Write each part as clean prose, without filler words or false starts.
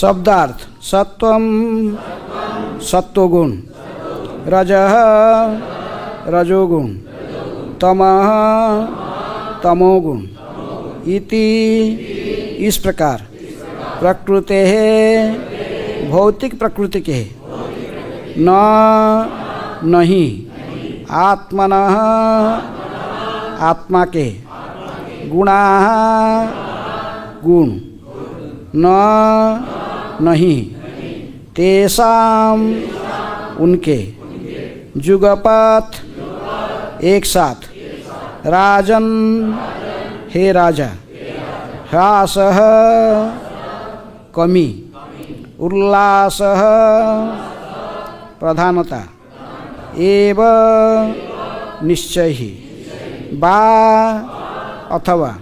शब्दार्थ सत्वम सत्वगुण, रजः रजोगुण, तमः तमोगुण इति इस प्रकार प्रकृते भौतिक प्रकृति के न नहीं आत्मनः आत्मा के गुणा गुण न नहीं तेषाम उनके जुगपथ एक साथ राजन हे राजा ह्रासः कमी उल्लासः प्रधानता एव निश्चय ही बा अथवा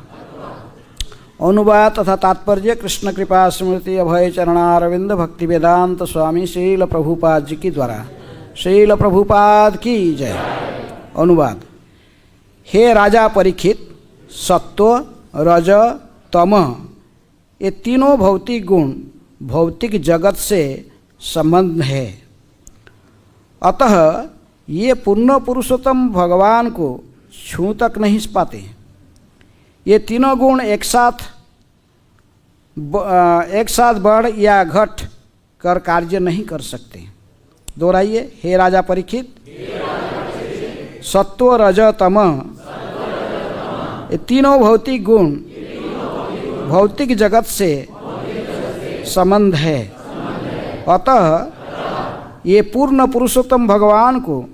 अनुवाद तथा तात्पर्य कृष्ण कृपा स्मृति अभय चरणारविंद भक्ति वेदांत स्वामी श्रील प्रभुपाद जी की द्वारा। श्रील प्रभुपाद की जय। अनुवाद। हे राजा परीक्षित, सत्व रज तम ये तीनों भौतिक गुण भौतिक जगत से संबंध है, अतः ये पूर्ण पुरुषोत्तम भगवान को छू तक नहीं पाते। ये तीनों गुण एक साथ बढ़ या घट कर कार्य नहीं कर सकते। दोहराइए। हे राजा परीक्षित, सत्व रज तम ये तीनों भौतिक गुण भौतिक जगत से संबंध है, अतः ये पूर्ण पुरुषोत्तम भगवान को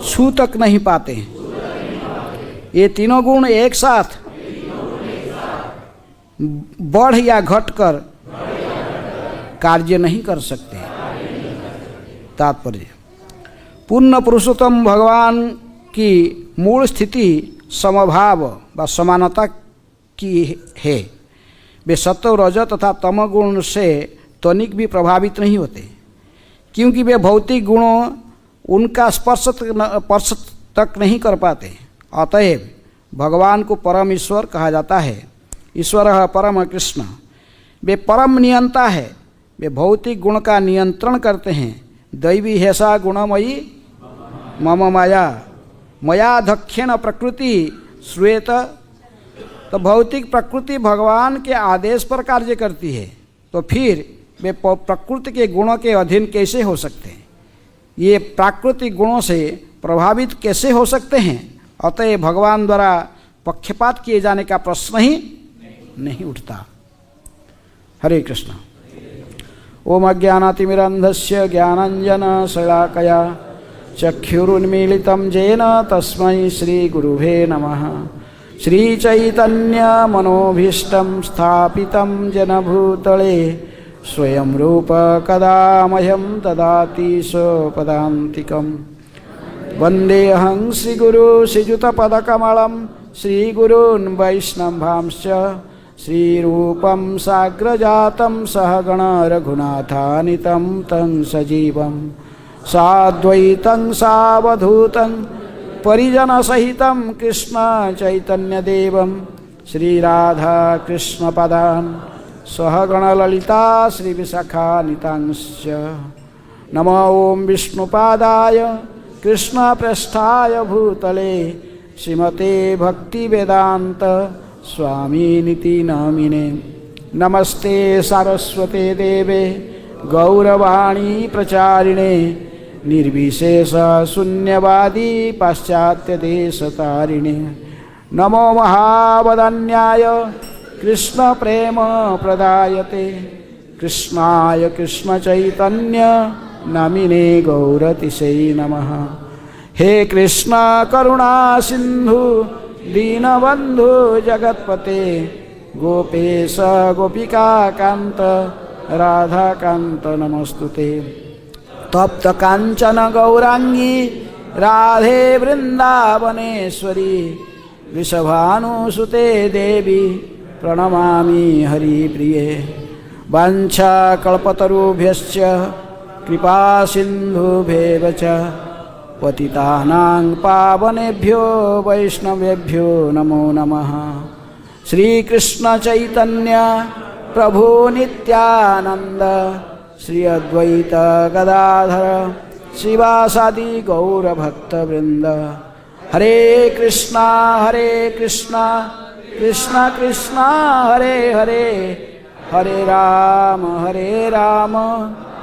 छू तक नहीं पाते। ये तीनों गुण एक साथ बढ़ या घट कर कार्य नहीं कर सकते। तात्पर्य। पूर्ण पुरुषोत्तम भगवान की मूल स्थिति समभाव व समानता की है। वे सत्व रज तथा तम गुण से तनिक भी प्रभावित नहीं होते, क्योंकि वे भौतिक गुणों उनका स्पर्श तक नहीं कर पाते। अतएव भगवान को परम ईश्वर कहा जाता है। ईश्वर परम कृष्ण, वे परम नियंता है। वे भौतिक गुण का नियंत्रण करते हैं। दैवी हैसा गुणमयी मम माया मया धक्षेण प्रकृति श्वेत। तो भौतिक प्रकृति भगवान के आदेश पर कार्य करती है, तो फिर वे प्रकृति के गुणों के अधीन कैसे हो सकते हैं? ये प्राकृतिक गुणों से प्रभावित कैसे हो सकते हैं? अतः भगवान द्वारा पक्षपात किए जाने का प्रश्न ही नहीं उठता। हरे कृष्ण। ओम अज्ञानातिमिरन्धस्य ज्ञानाञ्जनशलाकया चक्षुरुन्मीलितं येन तस्मै श्रीगुरुवे नमः। श्रीचैतन्यमनोभीष्टं स्थापितं जनभूतले स्वयं रूप कदा मह्यं ददाति स्वपदान्तिकम्। वन्देऽहं श्रीगुरु श्रीयुतपदकमलं श्रीगुरून् वैष्णवांश्च श्रीरूपं साग्रजातं सहगण रघुनाथानितं तं सजीवं साद्वैतं सावधूतं परिजनसहितं कृष्ण चैतन्यदेवं श्रीराधाकृष्णपदान् सहगणललिता श्रीविशाखानितांश्च। नमो ॐ विष्णुपादाय कृष्णप्रेष्ठाय भूतले श्रीमते भक्तिवेदान्त स्वामिनिति नामिने। नमस्ते सारस्वते देवे गौरवाणी प्रचारिणे निर्विशेष शून्यवादी पाश्चात्यदेशतारिणे। नमो महावदन्याय कृष्ण प्रेम प्रदायते कृष्णाय कृष्ण चैतन्य नामिने गौरतिशै नमः। हे कृष्ण करुणा सिंधु दीनबंधु जगत्पते गोपेश गोपिका कांत राधा कांत नमस्तुते। तप्त कांचन गौरांगी राधे वृंदावनेश्वरी वृषभानुसुते देवी प्रणमामि हरिप्रिये। वाञ्छा कल्पतरुभ्यश्च कृपा सिन्धुभ्येव च पतितानां पावनेभ्यो वैष्णवेभ्यो नमो नमः। श्रीकृष्ण चैतन्य प्रभु नित्यानंद श्री अद्वैत गदाधर शिवासादि गौर भक्त वृंद। हरे कृष्णा कृष्णा कृष्णा हरे हरे, हरे राम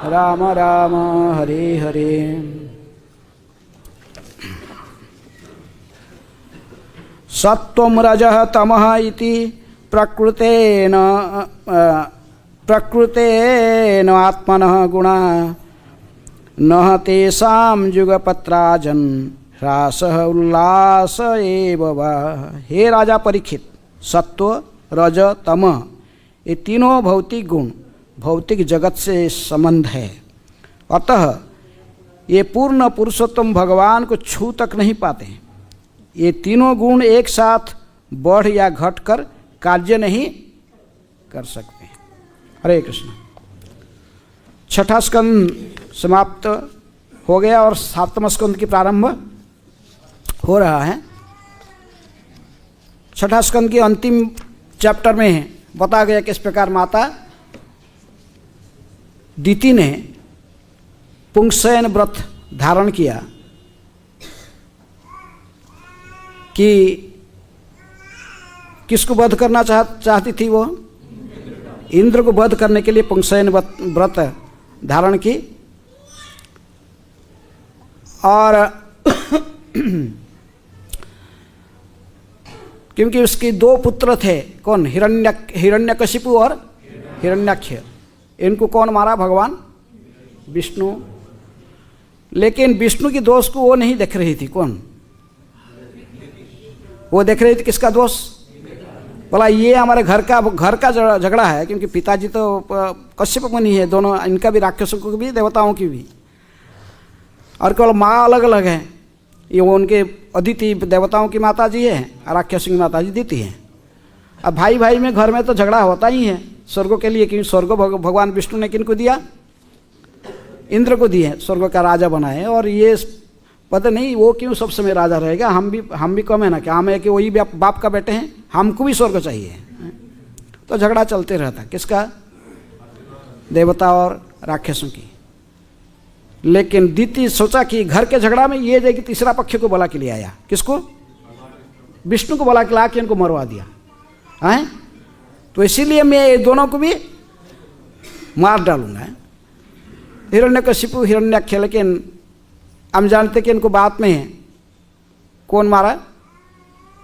राम राम हरे हरे। सत्वं रजः तमः इति प्रकृतेन आत्मनः गुणा न तेषां युगपत्राजन् ह्रासः उल्लास एव वा। हे राजा परीक्षित, सत्व रज तम ये तीनों भौतिक गुण भौतिक जगत से संबंध है, अतः ये पूर्ण पुरुषोत्तम भगवान को छू तक नहीं पाते। ये तीनों गुण एक साथ बढ़ या घट कर कार्य नहीं कर सकते। हरे कृष्ण। छठा स्कंद समाप्त हो गया और सातवां स्कंद की प्रारंभ हो रहा है। छठा स्कंद के अंतिम चैप्टर में बताया गया किस प्रकार माता दीति ने पुंसयन व्रत धारण किया कि किसको वध करना चाहती थी। वो इंद्र को वध करने के लिए पुंसयन व्रत धारण की। और क्योंकि उसके दो पुत्र थे, कौन, हिरण्यकशिपु और हिरण्याक्ष। इनको कौन मारा? भगवान विष्णु। लेकिन विष्णु की दोष को वो नहीं देख रही थी। कौन? वो देख रही थी किसका दोष? बोला ये हमारे घर का झगड़ा है, क्योंकि पिताजी तो कश्यप मुनि है, दोनों, इनका भी, राक्षसों को भी देवताओं की भी, और केवल माँ अलग अलग है। ये वो उनके अदिति देवताओं की माता जी है और राक्षसों की माता जी दीति है। अब भाई भाई में घर में तो झगड़ा होता ही है स्वर्ग के लिए, क्योंकि स्वर्ग भगवान विष्णु ने किनको दिया? इंद्र को दिए, स्वर्ग का राजा बनाए। और ये पता नहीं वो क्यों सब समय राजा रहेगा, हम भी कम है ना, क्या हम है कि वही बाप का बेटे हैं, हमको भी स्वर्ग चाहिए। तो झगड़ा चलते रहता, किसका? देवता और राक्षसों की। लेकिन दीति सोचा कि घर के झगड़ा में ये जाएगी, तीसरा पक्ष को बुला के लिए आया। किसको? विष्णु को बुला के ला के इनको मरवा दिया है। तो इसीलिए मैं ये दोनों को भी मार डालूंगा। हिरण्यकशिपु हिरण्याक्ष। लेकिन हम जानते कि इनको बाद में कौन मारा?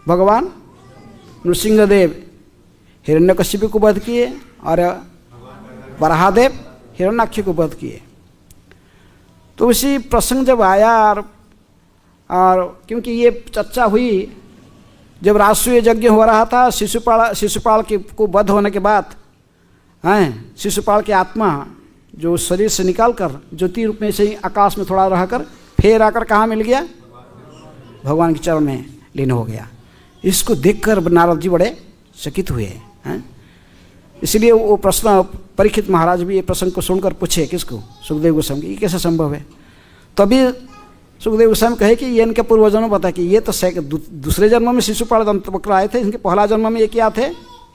भगवान नृसिंहदेव हिरण्यकशिपु को वध किए और वराहदेव हिरण्याक्ष को वध किए। तो उसी प्रसंग जब आया और क्योंकि ये चर्चा हुई जब राष्ट्रीय यज्ञ हो रहा था, शिशुपाल को वध होने के बाद हैं, शिशुपाल की आत्मा जो शरीर से निकालकर ज्योति रूप में से ही आकाश में थोड़ा रहकर फिर आकर कहाँ मिल गया? भगवान के चरण में लीन हो गया। इसको देखकर नारद जी बड़े चकित हुए हैं। इसलिए वो प्रश्न परीक्षित महाराज भी ये प्रसंग को सुनकर पूछे, किसको? सुखदेव गोस्वामी, ये कैसे संभव है? तभी सुखदेव गोस्वामी कहे कि ये इनके पूर्वजों ने बताया कि ये तो दूसरे जन्म में शिशुपाल दंतवक्र आए थे, इनके पहला जन्म में ये क्या थे?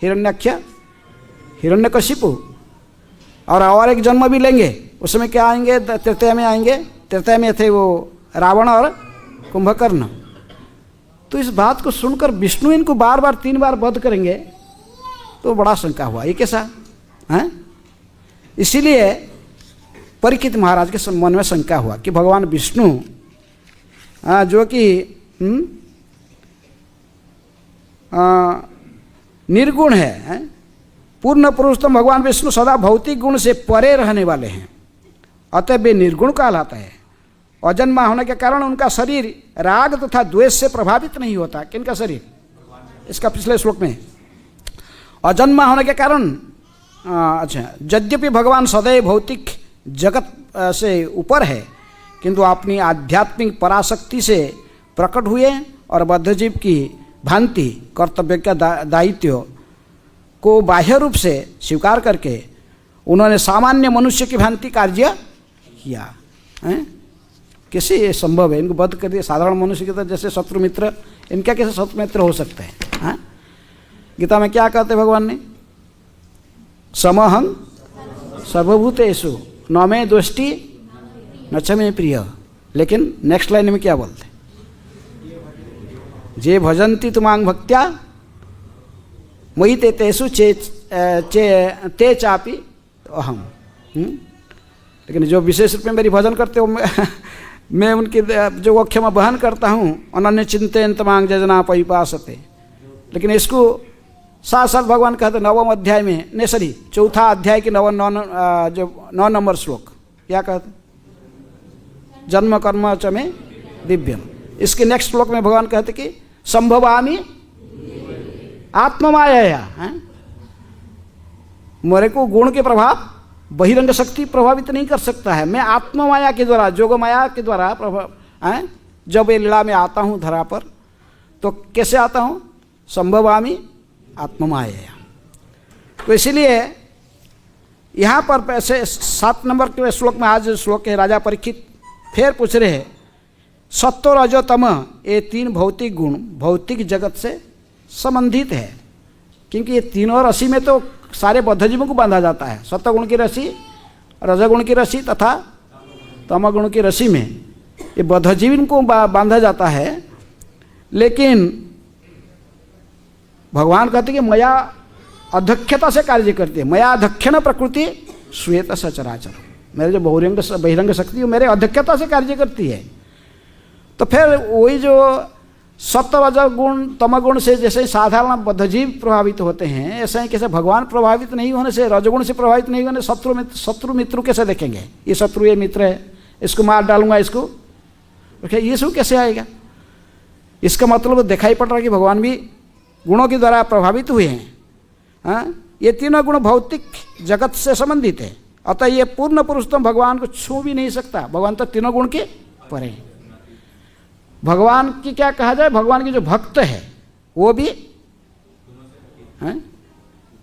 हिरण्याक्ष हिरण्यकशिपु। और एक जन्म भी लेंगे, उसमें क्या आएंगे? तृतीय में आएंगे। तृतीय में थे वो रावण और कुंभकर्ण। तो इस बात को सुनकर विष्णु इनको बार बार 3 बार वध करेंगे, तो बड़ा शंका हुआ, ये कैसा है? इसीलिए परीक्षित महाराज के मन में शंका हुआ कि भगवान विष्णु जो कि निर्गुण है, पूर्ण पुरुषोत्तम भगवान विष्णु सदा भौतिक गुण से परे रहने वाले हैं, अतः वे निर्गुण कहलाता है। अजन्मा होने के कारण उनका शरीर राग तथा द्वेष से प्रभावित नहीं होता। किनका शरीर? इसका पिछले श्लोक में अजन्मा होने के कारण, अच्छा, यद्यपि भगवान सदैव भौतिक जगत से ऊपर है, किंतु अपनी आध्यात्मिक पराशक्ति से प्रकट हुए और बद्धजीव की भांति कर्तव्य का दायित्व को बाह्य रूप से स्वीकार करके उन्होंने सामान्य मनुष्य की भांति कार्य किया। कैसे ये संभव है? इनको वध कर दिया। साधारण मनुष्य की तरह जैसे शत्रु मित्र, इनका कैसे शत्रु मित्र हो सकते हैं? गीता में क्या कहते भगवान ने? समहं सर्वभूतेषु न मे दोष्टि न च मे प्रिय। लेकिन नेक्स्ट लाइन में क्या बोलते? जे भजन्ति तुमांग भक्त्या मयि ते तेषु ते चापि अहम। लेकिन जो विशेष रूप में मेरी भजन करते हो मैं उनकी जो वक्ष में बहन करता हूँ, अनन्य चिंतन तमांग जजना परिपासते। लेकिन इसको साथ साथ भगवान कहते 9वें अध्याय में, नहीं सॉरी 4 अध्याय के 9 नंबर श्लोक क्या कहते? जन्म कर्म च में दिव्यम। इसके नेक्स्ट श्लोक में भगवान कहते कि संभवामि आत्ममाया। मेरे को गुण के प्रभाव बहिरंग शक्ति प्रभावित नहीं कर सकता है। मैं आत्ममाया के द्वारा, जोग माया के द्वारा जब ये लीला में आता हूँ धरा पर, तो कैसे आता हूँ? संभवामि आत्ममाया। तो इसीलिए यहाँ पर ऐसे 7 नंबर के श्लोक में, आज श्लोक है, राजा परीक्षित फिर पूछ रहे हैं सत्व रजो तम, ये 3 भौतिक गुण भौतिक जगत से संबंधित है। क्योंकि ये तीनों राशि में तो सारे बद्धजीवों को बांधा जाता है। सत्वगुण की राशि, रजगुण की राशि तथा तमगुण की राशि में ये बद्धजीवन को बांधा जाता है। लेकिन भगवान कहते कि मया अध्यक्षता से कार्य करती है। मया अध्यक्षण प्रकृति श्वेत सचराचर। मेरे जो बहिरंग शक्ति है मेरे अध्यक्षता से कार्य करती है। तो फिर वही जो सत्व रजगुण तमगुण से जैसे साधारण बद्धजीव प्रभावित होते हैं, ऐसे ही कैसे भगवान प्रभावित नहीं होने से, रजगुण से प्रभावित नहीं होने शत्रु मित्र कैसे देखेंगे? ये शत्रु, ये मित्र है, इसको मार डालूंगा, इसको ये सब कैसे आएगा? इसका मतलब दिखाई पड़ रहा है कि भगवान भी गुणों के द्वारा प्रभावित हुए हैं। ये तीनों गुण भौतिक जगत से संबंधित है। अतः ये पूर्ण पुरुषोत्तम भगवान को छू भी नहीं सकता। भगवान तो तीनों गुण के परे हैं। भगवान की क्या कहा जाए, भगवान के जो भक्त है वो भी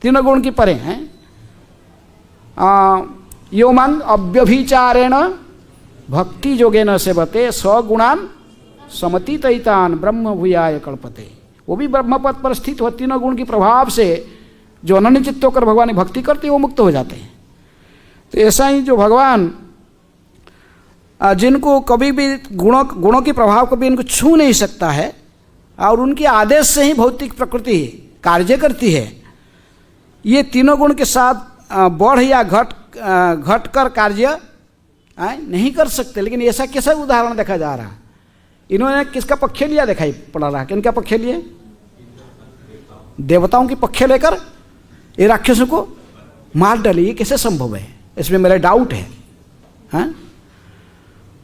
तीनों गुण की परे हैं। योमंग अव्यभिचारेण भक्ति योगेन सेवते स्वगुणान समतीतैतान ब्रह्म भूयाय कल्पते। वो भी ब्रह्म पद पर स्थित हो, तीनों गुण के प्रभाव से जो अनन्य चित्त होकर भगवान की भक्ति करते हैं वो मुक्त हो जाते हैं। तो ऐसा ही जो भगवान जिनको कभी भी गुणों के प्रभाव कभी इनको छू नहीं सकता है और उनके आदेश से ही भौतिक प्रकृति कार्य करती है। ये तीनों गुण के साथ बढ़ या घट कर कार्य नहीं कर सकते। लेकिन ऐसा कैसा उदाहरण देखा जा रहा? इन्होंने किसका पक्ष लिया दिखाई पड़ा रहा? किनका पक्ष लिए? देवताओं के पक्ष लेकर ये राक्षसों को मार डाली। ये कैसे संभव है? इसमें मेरा डाउट है।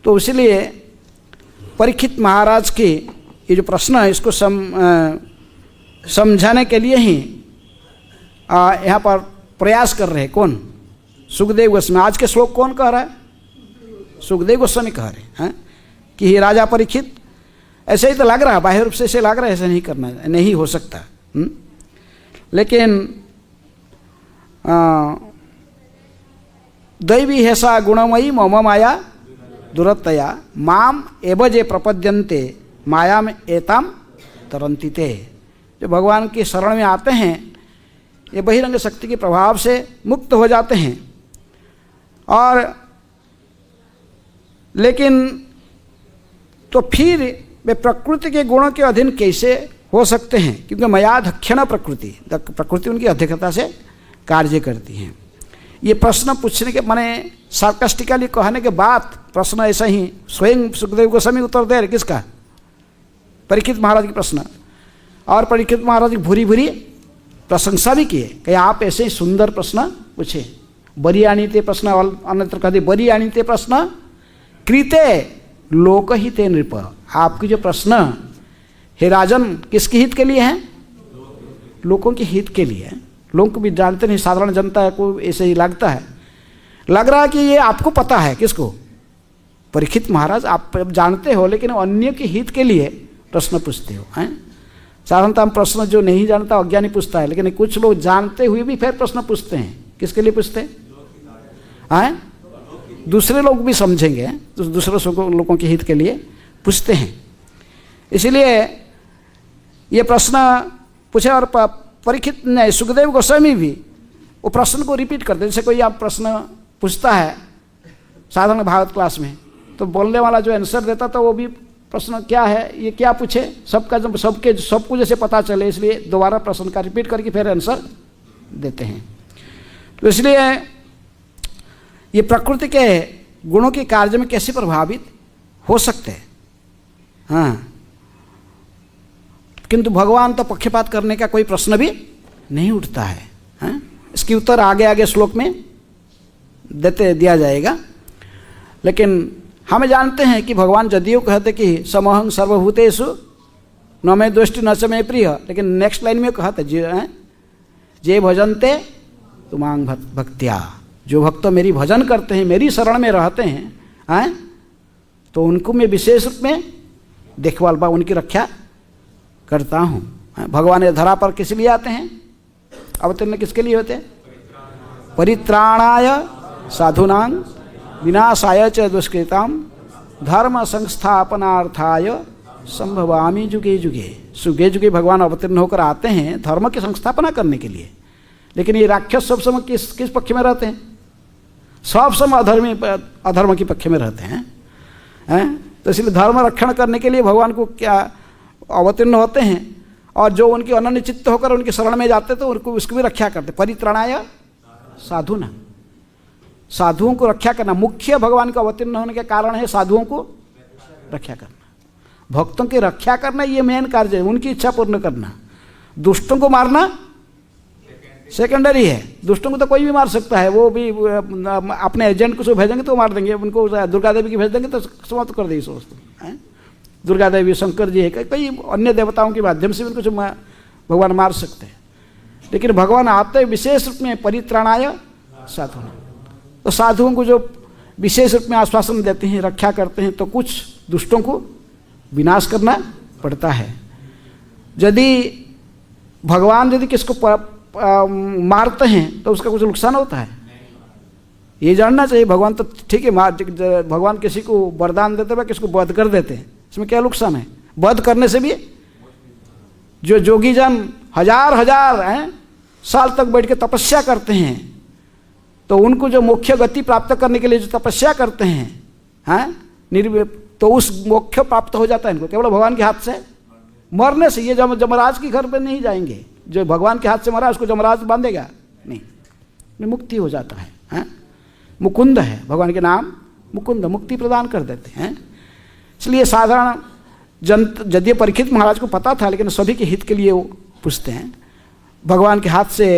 तो इसलिए परीक्षित महाराज के ये जो प्रश्न है इसको समझाने के लिए ही यहाँ पर प्रयास कर रहे हैं। कौन? सुखदेव गोस्वामी। आज के श्लोक कौन कह रहा है? सुखदेव गोस्वामी कह रहे हैं कि हे राजा परीक्षित, ऐसे ही तो लग रहा है, बाह्य रूप से ऐसे लग रहा है, ऐसे नहीं करना, नहीं हो सकता। लेकिन दैवी हेसा गुणमयी मम माया दुरतया माम एव जे प्रपद्यन्ते माया में एताम तरंती ते। जो भगवान की शरण में आते हैं ये बहिरंग शक्ति के प्रभाव से मुक्त हो जाते हैं। और लेकिन तो फिर वे प्रकृति के गुणों के अधीन कैसे हो सकते हैं? क्योंकि मयाध्यक्षण प्रकृति उनकी अध्यक्षता से कार्य करती हैं। ये प्रश्न पूछने के माने सार्कास्टिकली कहने के बाद प्रश्न ऐसा ही स्वयं सुखदेव गोस्वामी उत्तर दे रहे। किसका? परीक्षित महाराज के प्रश्न। और परीक्षित महाराज की भूरी भूरी प्रशंसा भी किए कि आप ऐसे ही सुंदर प्रश्न पूछे। बरी आणीते प्रश्न, अन्यत्र कहते बरी आणीते प्रश्न कृते लोकहिते नृप। आपकी जो प्रश्न हे राजन किसके हित के लिए हैं? लोगों के हित के लिए। लोग को भी जानते नहीं, साधारण जनता को ऐसे ही लगता है, लग रहा है कि ये आपको पता है। किसको? परीक्षित महाराज आप जानते हो, लेकिन अन्य के हित के लिए प्रश्न पूछते हो। हैं साधारणतः हम प्रश्न जो नहीं जानता अज्ञानी पूछता है, लेकिन कुछ लोग जानते हुए भी फिर प्रश्न पूछते हैं। किसके लिए पूछते हैं? दूसरे लोग भी समझेंगे, तो दूसरे लोगों के हित के लिए पूछते हैं। इसलिए ये प्रश्न पूछे। और परीक्षित नहीं, सुखदेव गोस्वामी भी वो प्रश्न को रिपीट करते। जैसे कोई आप प्रश्न पूछता है साधारण भागवत क्लास में, तो बोलने वाला जो आंसर देता तो वो भी प्रश्न क्या है, ये क्या पूछे, सबको जैसे पता चले, इसलिए दोबारा प्रश्न का रिपीट करके फिर आंसर देते हैं। तो इसलिए ये प्रकृति के गुणों के कार्य में कैसे प्रभावित हो सकते हैं। हाँ, किंतु भगवान तो पक्षपात करने का कोई प्रश्न भी नहीं उठता है। हाँ? इसकी उत्तर आगे आगे श्लोक में दिया जाएगा। लेकिन हम जानते हैं कि भगवान जदियो कहते कि समहं सर्वभूतेषु न मे द्वेष्टि न च मे प्रिय, लेकिन नेक्स्ट लाइन में कहते जे भजन्ते तुमांग भक्त्या, जो भक्त मेरी भजन करते हैं, मेरी शरण में रहते हैं, तो उनको मैं विशेष रूप में देखभाल बा उनकी रक्षा करता हूँ। भगवान ये धरा पर किस लिए आते हैं, अवतीर्ण किसके लिए होते हैं? परित्राणाय साधूनां विनाशाय च दुष्कृतां धर्म संस्थापनार्थाय संभवामि जुगे जुगे। जुगे जुगे भगवान अवतीर्ण होकर आते हैं धर्म की संस्थापना करने के लिए। लेकिन ये राक्षस सब समय किस पक्ष में रहते हैं? सब समय अधर्म के पक्ष में रहते हैं। तो इसलिए धर्म रक्षण करने के लिए भगवान को क्या अवतीर्ण होते हैं, और जो उनकी अनन्य चित्त होकर उनकी शरण में जाते तो उनको उसकी भी रक्षा करते। परित्राणाय साधुना, साधुओं को रक्षा करना मुख्य भगवान का अवतीर्ण होने का कारण है। साधुओं को रक्षा करना, भक्तों की रक्षा करना, ये मेन कार्य है। उनकी इच्छा पूर्ण करना। दुष्टों को मारना सेकेंडरी है। दुष्टों को तो कोई भी मार सकता है, वो भी अपने एजेंट को भेजेंगे तो मार देंगे। उनको दुर्गा देवी की भेज देंगे तो समाप्त कर देगी समस्त। दुर्गा देवी, शंकर जी है, कई अन्य देवताओं के माध्यम से उनको भगवान मार सकते हैं। लेकिन भगवान आते विशेष रूप में परित्राणाय साधु, तो साधुओं को जो विशेष रूप में आश्वासन देते हैं, रक्षा करते हैं, तो कुछ दुष्टों को विनाश करना पड़ता है। यदि भगवान यदि किसको मारते हैं तो उसका कुछ नुकसान होता है, ये जानना चाहिए। भगवान तो ठीक है, भगवान किसी को वरदान देते हैं, किसको वध कर देते हैं, इसमें क्या नुकसान है? वध करने से भी जो योगी जन हजार साल तक बैठ के तपस्या करते हैं, तो उनको जो मोक्ष गति प्राप्त करने के लिए जो तपस्या करते हैं, तो उस मोक्ष प्राप्त हो जाता है इनको केवल भगवान के हाथ से मरने से। ये जमराज के घर पे नहीं जाएंगे। जो भगवान के हाथ से मरा उसको जमराज बांधेगा नहीं, मुक्ति हो जाता है। मुकुंद है भगवान के नाम, मुकुंद मुक्ति प्रदान कर देते हैं। इसलिए साधारण यदि परीक्षित महाराज को पता था, लेकिन सभी के हित के लिए वो पूछते हैं। भगवान के हाथ से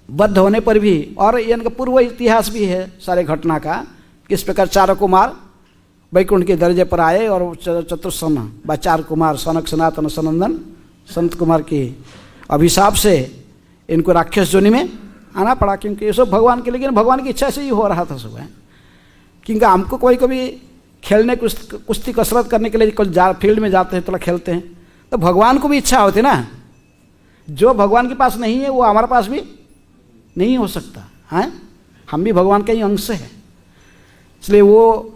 बद्ध होने पर भी, और इनका पूर्व इतिहास भी है सारे घटना का, किस प्रकार चार कुमार वैकुंठ के दर्जे पर आए और चतुर्सन व चार कुमार सनक सनातन सनंदन संत कुमार के अभिशाप से इनको राक्षस जोनि में आना पड़ा, क्योंकि ये सब भगवान के, लेकिन भगवान की इच्छा से ही हो रहा था सब। क्योंकि हमको कोई कभी खेलने कुश्ती कसरत करने के लिए फील्ड में जाते हैं, थोड़ा खेलते हैं, तो भगवान को भी इच्छा होती ना। जो भगवान के पास नहीं है वो हमारे पास भी नहीं हो सकता है। हम भी भगवान का ही अंश है, इसलिए वो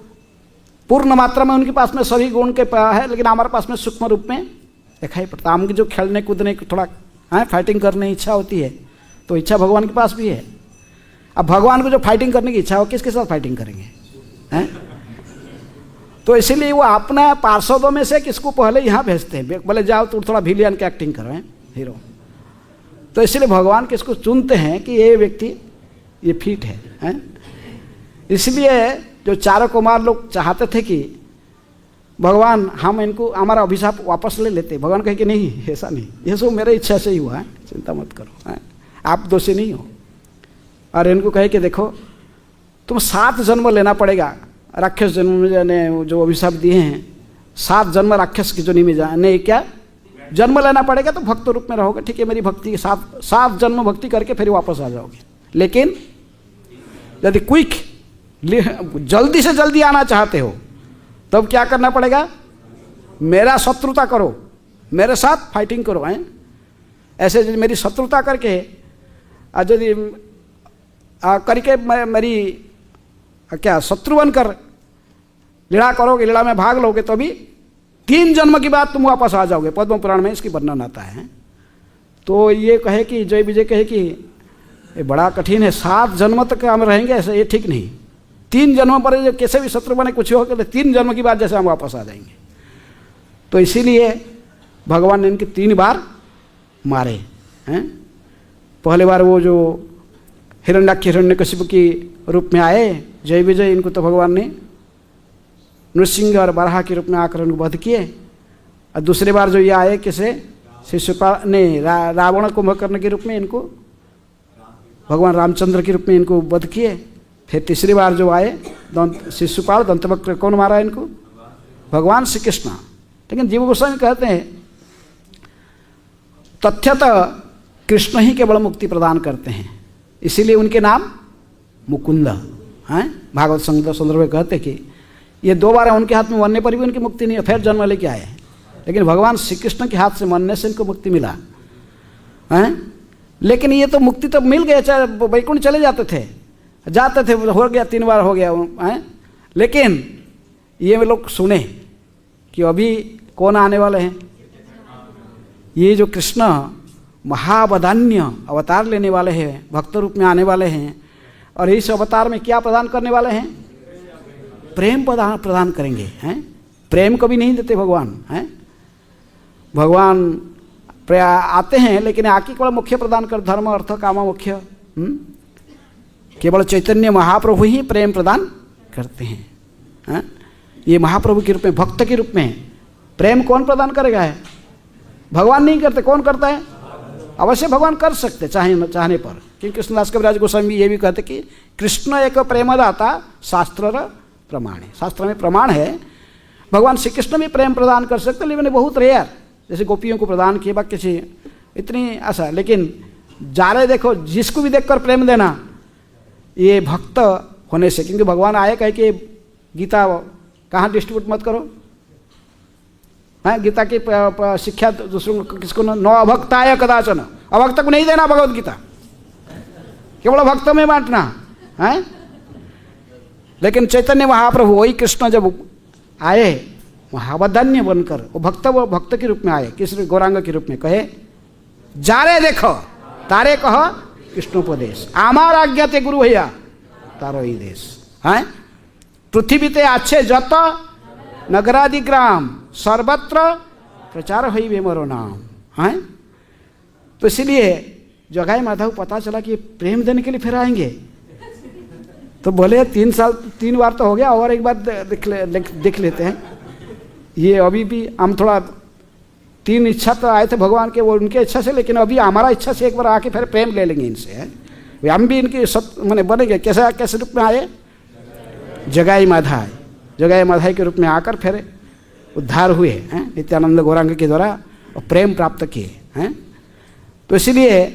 पूर्ण मात्रा में उनके पास में सभी गुण के है, लेकिन हमारे पास में सूक्ष्म रूप में दिखाई पड़ता। हमको जो खेलने कूदने की थोड़ा फाइटिंग करने की इच्छा होती है, तो इच्छा भगवान के पास भी है। अब भगवान को जो फाइटिंग करने की इच्छा हो, किसके साथ फाइटिंग करेंगे? तो इसीलिए वो अपना पार्षदों में से किसको पहले यहाँ भेजते हैं, बोले जाओ तुम थोड़ा विलियन की एक्टिंग करो, हीरो। तो इसलिए भगवान किसको चुनते हैं कि ये व्यक्ति ये फिट है। इसलिए जो चारों कुमार लोग चाहते थे कि भगवान हम इनको हमारा अभिशाप वापस ले लेते, भगवान कहे कि नहीं, ऐसा नहीं, ये सब मेरे इच्छा से ही हुआ है, चिंता मत करो, आप दोषी नहीं हो। और इनको कहे कि देखो तुम 7 जन्म लेना पड़ेगा, राक्षस जन्म में जो अभिशाप दिए हैं 7 जन्म राक्षस की जोनी में जाने क्या जन्म लेना पड़ेगा, तो भक्त रूप में रहोगे, ठीक है, मेरी भक्ति के 7 जन्म भक्ति करके फिर वापस आ जाओगे। लेकिन यदि क्विक जल्दी से जल्दी आना चाहते हो, तब क्या करना पड़ेगा? मेरा शत्रुता करो, मेरे साथ फाइटिंग करो। ऐसे यदि मेरी शत्रुता करके यदि करके मेरी क्या शत्रु बनकर लीला करोगे, लीला में भाग लोगे, तो भी 3 जन्म की बाद तुम वापस आ जाओगे। पद्म पुराण में इसकी वर्णन आता है। तो ये कहे कि जय विजय कहे कि ये बड़ा कठिन है। 7 जन्म तक हम रहेंगे ऐसे, ये ठीक नहीं। 3 जन्म पर जो कैसे भी शत्रु बने कुछ हो तो 3 जन्म की बाद जैसे हम वापस आ जाएंगे। तो इसीलिए भगवान ने इनके 3 बार मारे हैं। पहले बार वो जो हिरण्याक्ष हिरण्यकशिपु की रूप में आए जय विजय, इनको तो भगवान ने नृसिंह और बराह के रूप में आकर उनको वध किए। और दूसरी बार जो ये आए किसे शिशुपाल ने रावण को वध करने के रूप में इनको भगवान रामचंद्र के रूप में इनको वध किए। फिर तीसरी बार जो आए शिशुपाल दंतवक्र, कौन मारा इनको? भगवान श्री कृष्ण। लेकिन जीव गोस्वामी कहते हैं तथ्यतः कृष्ण ही केवल मुक्ति प्रदान करते हैं, इसीलिए उनके नाम मुकुंद हैं। भागवत संदर्भ में कहते कि ये 2 बार उनके हाथ में मरने पर भी उनकी मुक्ति नहीं, फिर जन्म लेके आए। लेकिन भगवान श्री कृष्ण के हाथ से मरने से इनको मुक्ति मिला हैं। लेकिन ये तो मुक्ति तो मिल गया, चाहे वैकुंठ चले जाते थे, हो गया 3 बार हो गया हैं। लेकिन ये लोग सुने कि अभी कौन आने वाले हैं? ये जो कृष्ण महावदान्य अवतार लेने वाले हैं, भक्त रूप में आने वाले हैं, और इस अवतार में क्या प्रदान करने वाले हैं? प्रेम प्रदान करेंगे हैं। प्रेम कभी नहीं देते भगवान हैं। भगवान आते हैं लेकिन आके केवल मुख्य प्रदान कर, धर्म अर्थ काम मुख्य, केवल चैतन्य महाप्रभु ही प्रेम प्रदान करते हैं। ये महाप्रभु के रूप में, भक्त के रूप में प्रेम कौन प्रदान करेगा? है भगवान नहीं करते, कौन करता है? अवश्य भगवान कर सकते चाहने पर, क्योंकि कृष्णदास कविराज गोस्वामी ये भी कहते कि कृष्ण एक प्रेमदाता शास्त्र प्रमाण है। शास्त्र में प्रमाण है भगवान श्री कृष्ण भी प्रेम प्रदान कर सकते, लेकिन बहुत रेयर, जैसे गोपियों को प्रदान किए, बाकी किसी इतनी ऐसा। लेकिन जारे देखो, जिसको भी देखकर प्रेम देना, ये भक्त होने से, क्योंकि भगवान आए कहे कि गीता कहाँ डिस्ट्रीब्यूट मत करो, हाँ, गीता की शिक्षा दूसरों को किसको न अभक्ताय कदाचन, अभक्त को नहीं देना भगवत गीता, केवल भक्त में बांटना है। लेकिन चैतन्य महाप्रभु वही कृष्ण जब आए महावदान्य बनकर, वो भक्त के रूप में आए, किस गौरांग के रूप में, कहे जारे देखो तारे कह कृष्णोपदेश, आमार आज्ञा ते गुरु भैया तारो ही देश है। पृथ्वी ते अच्छे जत नगरादि ग्राम सर्वत्र प्रचार हुई वे मरो नाम है। तो इसलिए जगाई माधव पता चला कि प्रेम देने के लिए फिर आएंगे, तो बोले 3 बार तो हो गया, और एक बार देख लेते हैं। ये अभी भी हम थोड़ा 3 इच्छा तो आए थे भगवान के, वो उनके इच्छा से, लेकिन अभी हमारा इच्छा से एक बार आके फिर प्रेम ले लेंगे इनसे है। हम भी इनकी मैंने बनेंगे। कैसे रूप में आए? जगाई माधाई, जगाई माधाई के रूप में आकर फिर उद्धार हुए हैं नित्यानंद गौरांग के द्वारा, और प्रेम प्राप्त किए हैं। तो इसलिए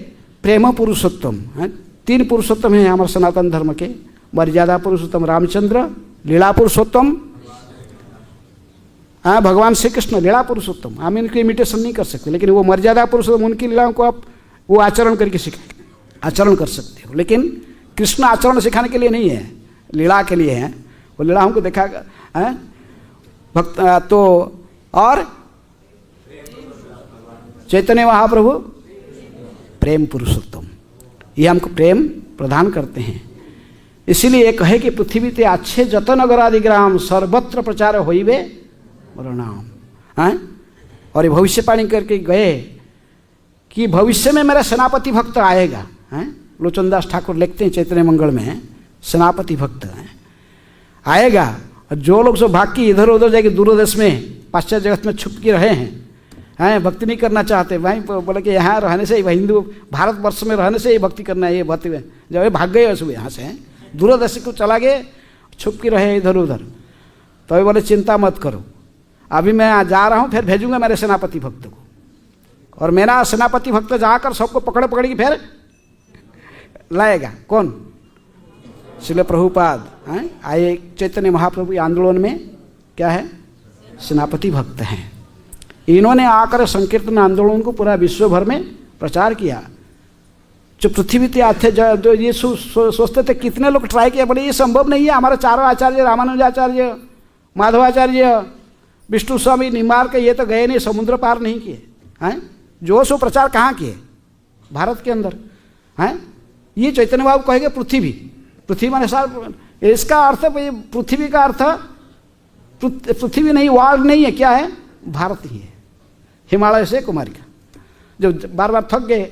प्रेम पुरुषोत्तम है। 3 पुरुषोत्तम हैं हमारे सनातन धर्म के, मर्यादा पुरुषोत्तम रामचंद्र, लीला पुरुषोत्तम हाँ भगवान श्री कृष्ण लीला पुरुषोत्तम। हम इनकी इमिटेशन नहीं कर सकते, लेकिन वो मर्यादा पुरुषोत्तम, उनकी लीलाओं को आप वो आचरण करके आचरण कर सकते हो। लेकिन कृष्ण आचरण सिखाने के लिए नहीं है, लीला के लिए है। वो लीला हमको देखा है भक्त। तो और चैतन्य महाप्रभु प्रेम पुरुषोत्तम, ये हमको प्रेम प्रदान करते हैं। इसीलिए कहे कि पृथ्वी ते अच्छे जत नगरादि ग्राम सर्वत्र प्रचार होइबे मोर नाम है। और ये भविष्यवाणी करके गए कि भविष्य में मेरा सेनापति भक्त आएगा है। लोचनदास ठाकुर लिखते हैं चैतन्य मंगल में, सेनापति भक्त है आएगा। और जो लोग सब भाग के इधर उधर जाके दूरदेश में पाश्चात्य जगत में छुप के रहे हैं, भक्ति नहीं करना चाहते, भाई बोले कि यहाँ रहने से ही, हिंदू भारतवर्ष में रहने से ही भक्ति करना है, ये भक्ति में जब भाग गए सुबह यहाँ से दूरदेश को चला गए, छुप के रहे इधर उधर, तो अभी बोले चिंता मत करो, अभी मैं जा रहा हूँ, फिर भेजूंगा मेरे सेनापति भक्त को, और मेरा सेनापति भक्त जाकर सबको पकड़ के फिर लाएगा। कौन? श्रील प्रभुपाद आए चैतन्य महाप्रभु आंदोलन में क्या है, सेनापति भक्त हैं। इन्होंने आकर संकीर्तन आंदोलन को पूरा विश्व भर में प्रचार किया। जो पृथ्वी थे आते जो ये सोचते थे, कितने लोग ट्राई किया, बोले ये संभव नहीं है, हमारे चारों आचार्य रामानुजाचार्य, माधवाचार्य, विष्णु स्वामी, निम्बार के, ये तो गए नहीं, समुद्र पार नहीं किए हैं। जो सो प्रचार कहाँ किए? भारत के अंदर हैं। ये चैतन्य महाप्रभु कहेंगे पृथ्वी, पृथ्वी माने सार, इसका अर्थ पृथ्वी का अर्थ पृथ्वी नहीं, वर्ल्ड नहीं है, क्या है? भारत ही है, हिमालय से कुमारी का। जो बार बार थक गए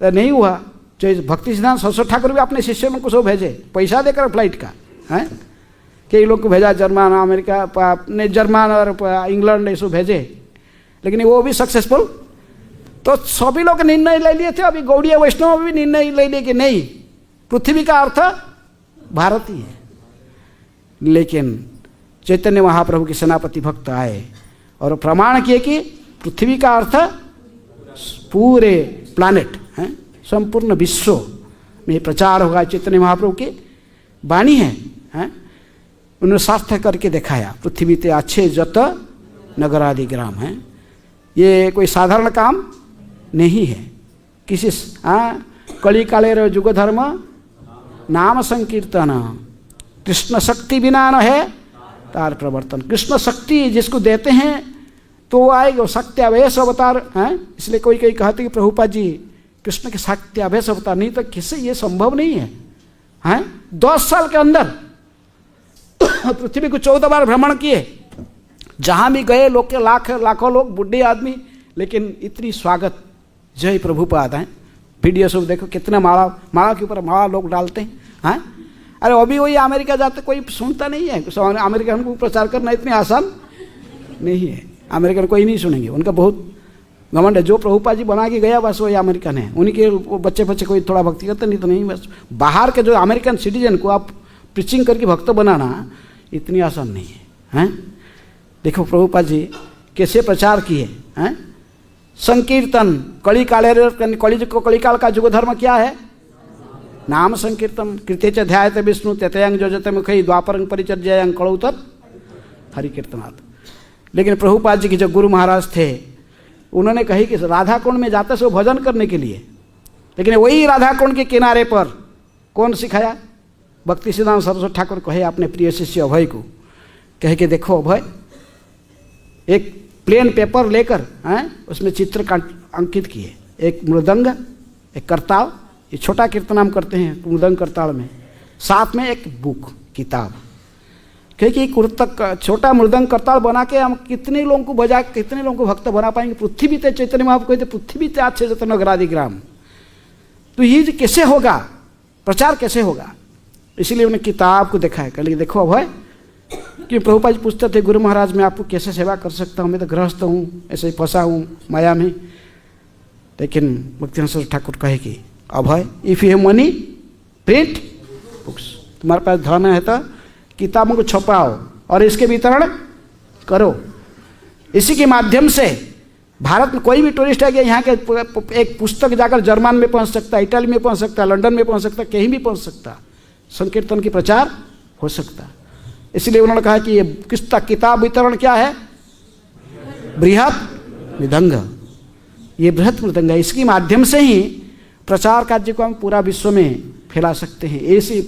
नहीं हुआ, जो भक्ति सिद्धांत सरस्वती ठाकुर भी अपने शिष्यों को सब भेजे पैसा देकर फ्लाइट का, हैं कई लोग को भेजा, जर्मन, अमेरिका, ने जर्मन और इंग्लैंड ये सब भेजे, लेकिन वो भी सक्सेसफुल। तो सभी लोग निर्णय ले लिए थे, अभी गौड़ीय वैष्णव भी निर्णय ले लिए कि नहीं, पृथ्वी का अर्थ भारत ही है। लेकिन चैतन्य महाप्रभु के सेनापति भक्त आए और प्रमाण किए कि पृथ्वी का अर्थ पूरे प्लानेट है, संपूर्ण विश्व में प्रचार होगा। चैतन्य महाप्रभु की वाणी है, उन्होंने सार्थक करके दिखाया। पृथ्वी ते अच्छे जत नगरादि ग्राम है, ये कोई साधारण काम नहीं है। किसी कली काले जुग धर्म नाम संकीर्तन, कृष्ण शक्ति बिना न है तार प्रवर्तन। कृष्ण शक्ति जिसको देते हैं तो वो आएगा, शक्त्यावेश अवतार हैं। इसलिए कोई कहते कि प्रभुपाद जी कृष्ण के शक्त्यावेश अवतार, नहीं तो किससे ये संभव नहीं है, हैं 10 साल के अंदर पृथ्वी को 14 बार भ्रमण किए, जहाँ भी गए लोग के लाखों लोग, बुढ़े आदमी, लेकिन इतनी स्वागत, जय प्रभुपाद हैं। वीडियो सब देखो कितना माला के ऊपर माला लोग डालते हैं। अरे अभी वही अमेरिका जाते कोई सुनता नहीं है, अमेरिकन को प्रचार करना इतनी आसान नहीं है, अमेरिकन कोई नहीं सुनेंगे, उनका बहुत घमंड है। जो प्रभुपाद जी बना के गया बस वही अमेरिकन है, उन्हीं के बच्चे कोई थोड़ा भक्ति करते, नहीं तो नहीं। बस बाहर के जो अमेरिकन सिटीजन को आप प्रीचिंग करके भक्त बनाना इतनी आसान नहीं है। देखो प्रभुपाद जी कैसे प्रचार किए हैं। संकीर्तन, कली काल का युग धर्म क्या है? नाम संकीर्तन। कृत्य च ध्यायते विष्णु त्यतयंग जोजते मुखई द्वापरंग परिचर्यायंग कलौ तत् हरि कीर्तनात्। लेकिन प्रभुपाद जी के जो गुरु महाराज थे, उन्होंने कही कि राधा कुंड में जाते से वो भजन करने के लिए, लेकिन वही राधा कुंड के किनारे पर कौन सिखाया? भक्ति सिद्धांत सरस्वती ठाकुर कहे अपने प्रिय शिष्य अभय को, कहे कि देखो अभय, एक प्लेन पेपर लेकर उसमें चित्र अंकित किए, एक मृदंग, एक करताल, ये छोटा कीर्तन हम करते हैं मृदंग करताल में, साथ में एक बुक किताब, क्योंकि छोटा मृदंग करताल बना के हम कितने लोगों को बजा, कितने लोगों को भक्त बना पाएंगे? पृथ्वी ते चैतन्य महाप्रभु कहते पृथ्वी ते अच्छे जत नगरादि ग्राम। तो ये कैसे होगा, प्रचार कैसे होगा? इसीलिए उन्हें किताब को दिखाया, कह देखो अभय, कि प्रभुपाद जी पूछते थे गुरु महाराज मैं आपको कैसे सेवा कर सकता हूँ, मैं तो गृहस्थ हूँ, ऐसे ही फंसा हूँ माया में। लेकिन भक्ति सरस्वती ठाकुर कहे कि Abhay, if you have money print books, तुम्हारे पास धन है तो किताबों को छपाओ और इसके वितरण करो। इसी के माध्यम से भारत में कोई भी टूरिस्ट आ गया, यहाँ के एक पुस्तक जाकर जर्मन में पहुँच सकता है, इटली में पहुँच सकता है, लंदन में पहुँच सकता है, कहीं भी पहुँच सकता है, संकीर्तन की प्रचार हो सकता है। इसलिए उन्होंने कहा कि ये किताब वितरण क्या है? बृहत मृदंग, ये बृहत मृदंग है। इसके माध्यम से ही प्रचार कार्य को हम पूरा विश्व में फैला सकते हैं। ऐसी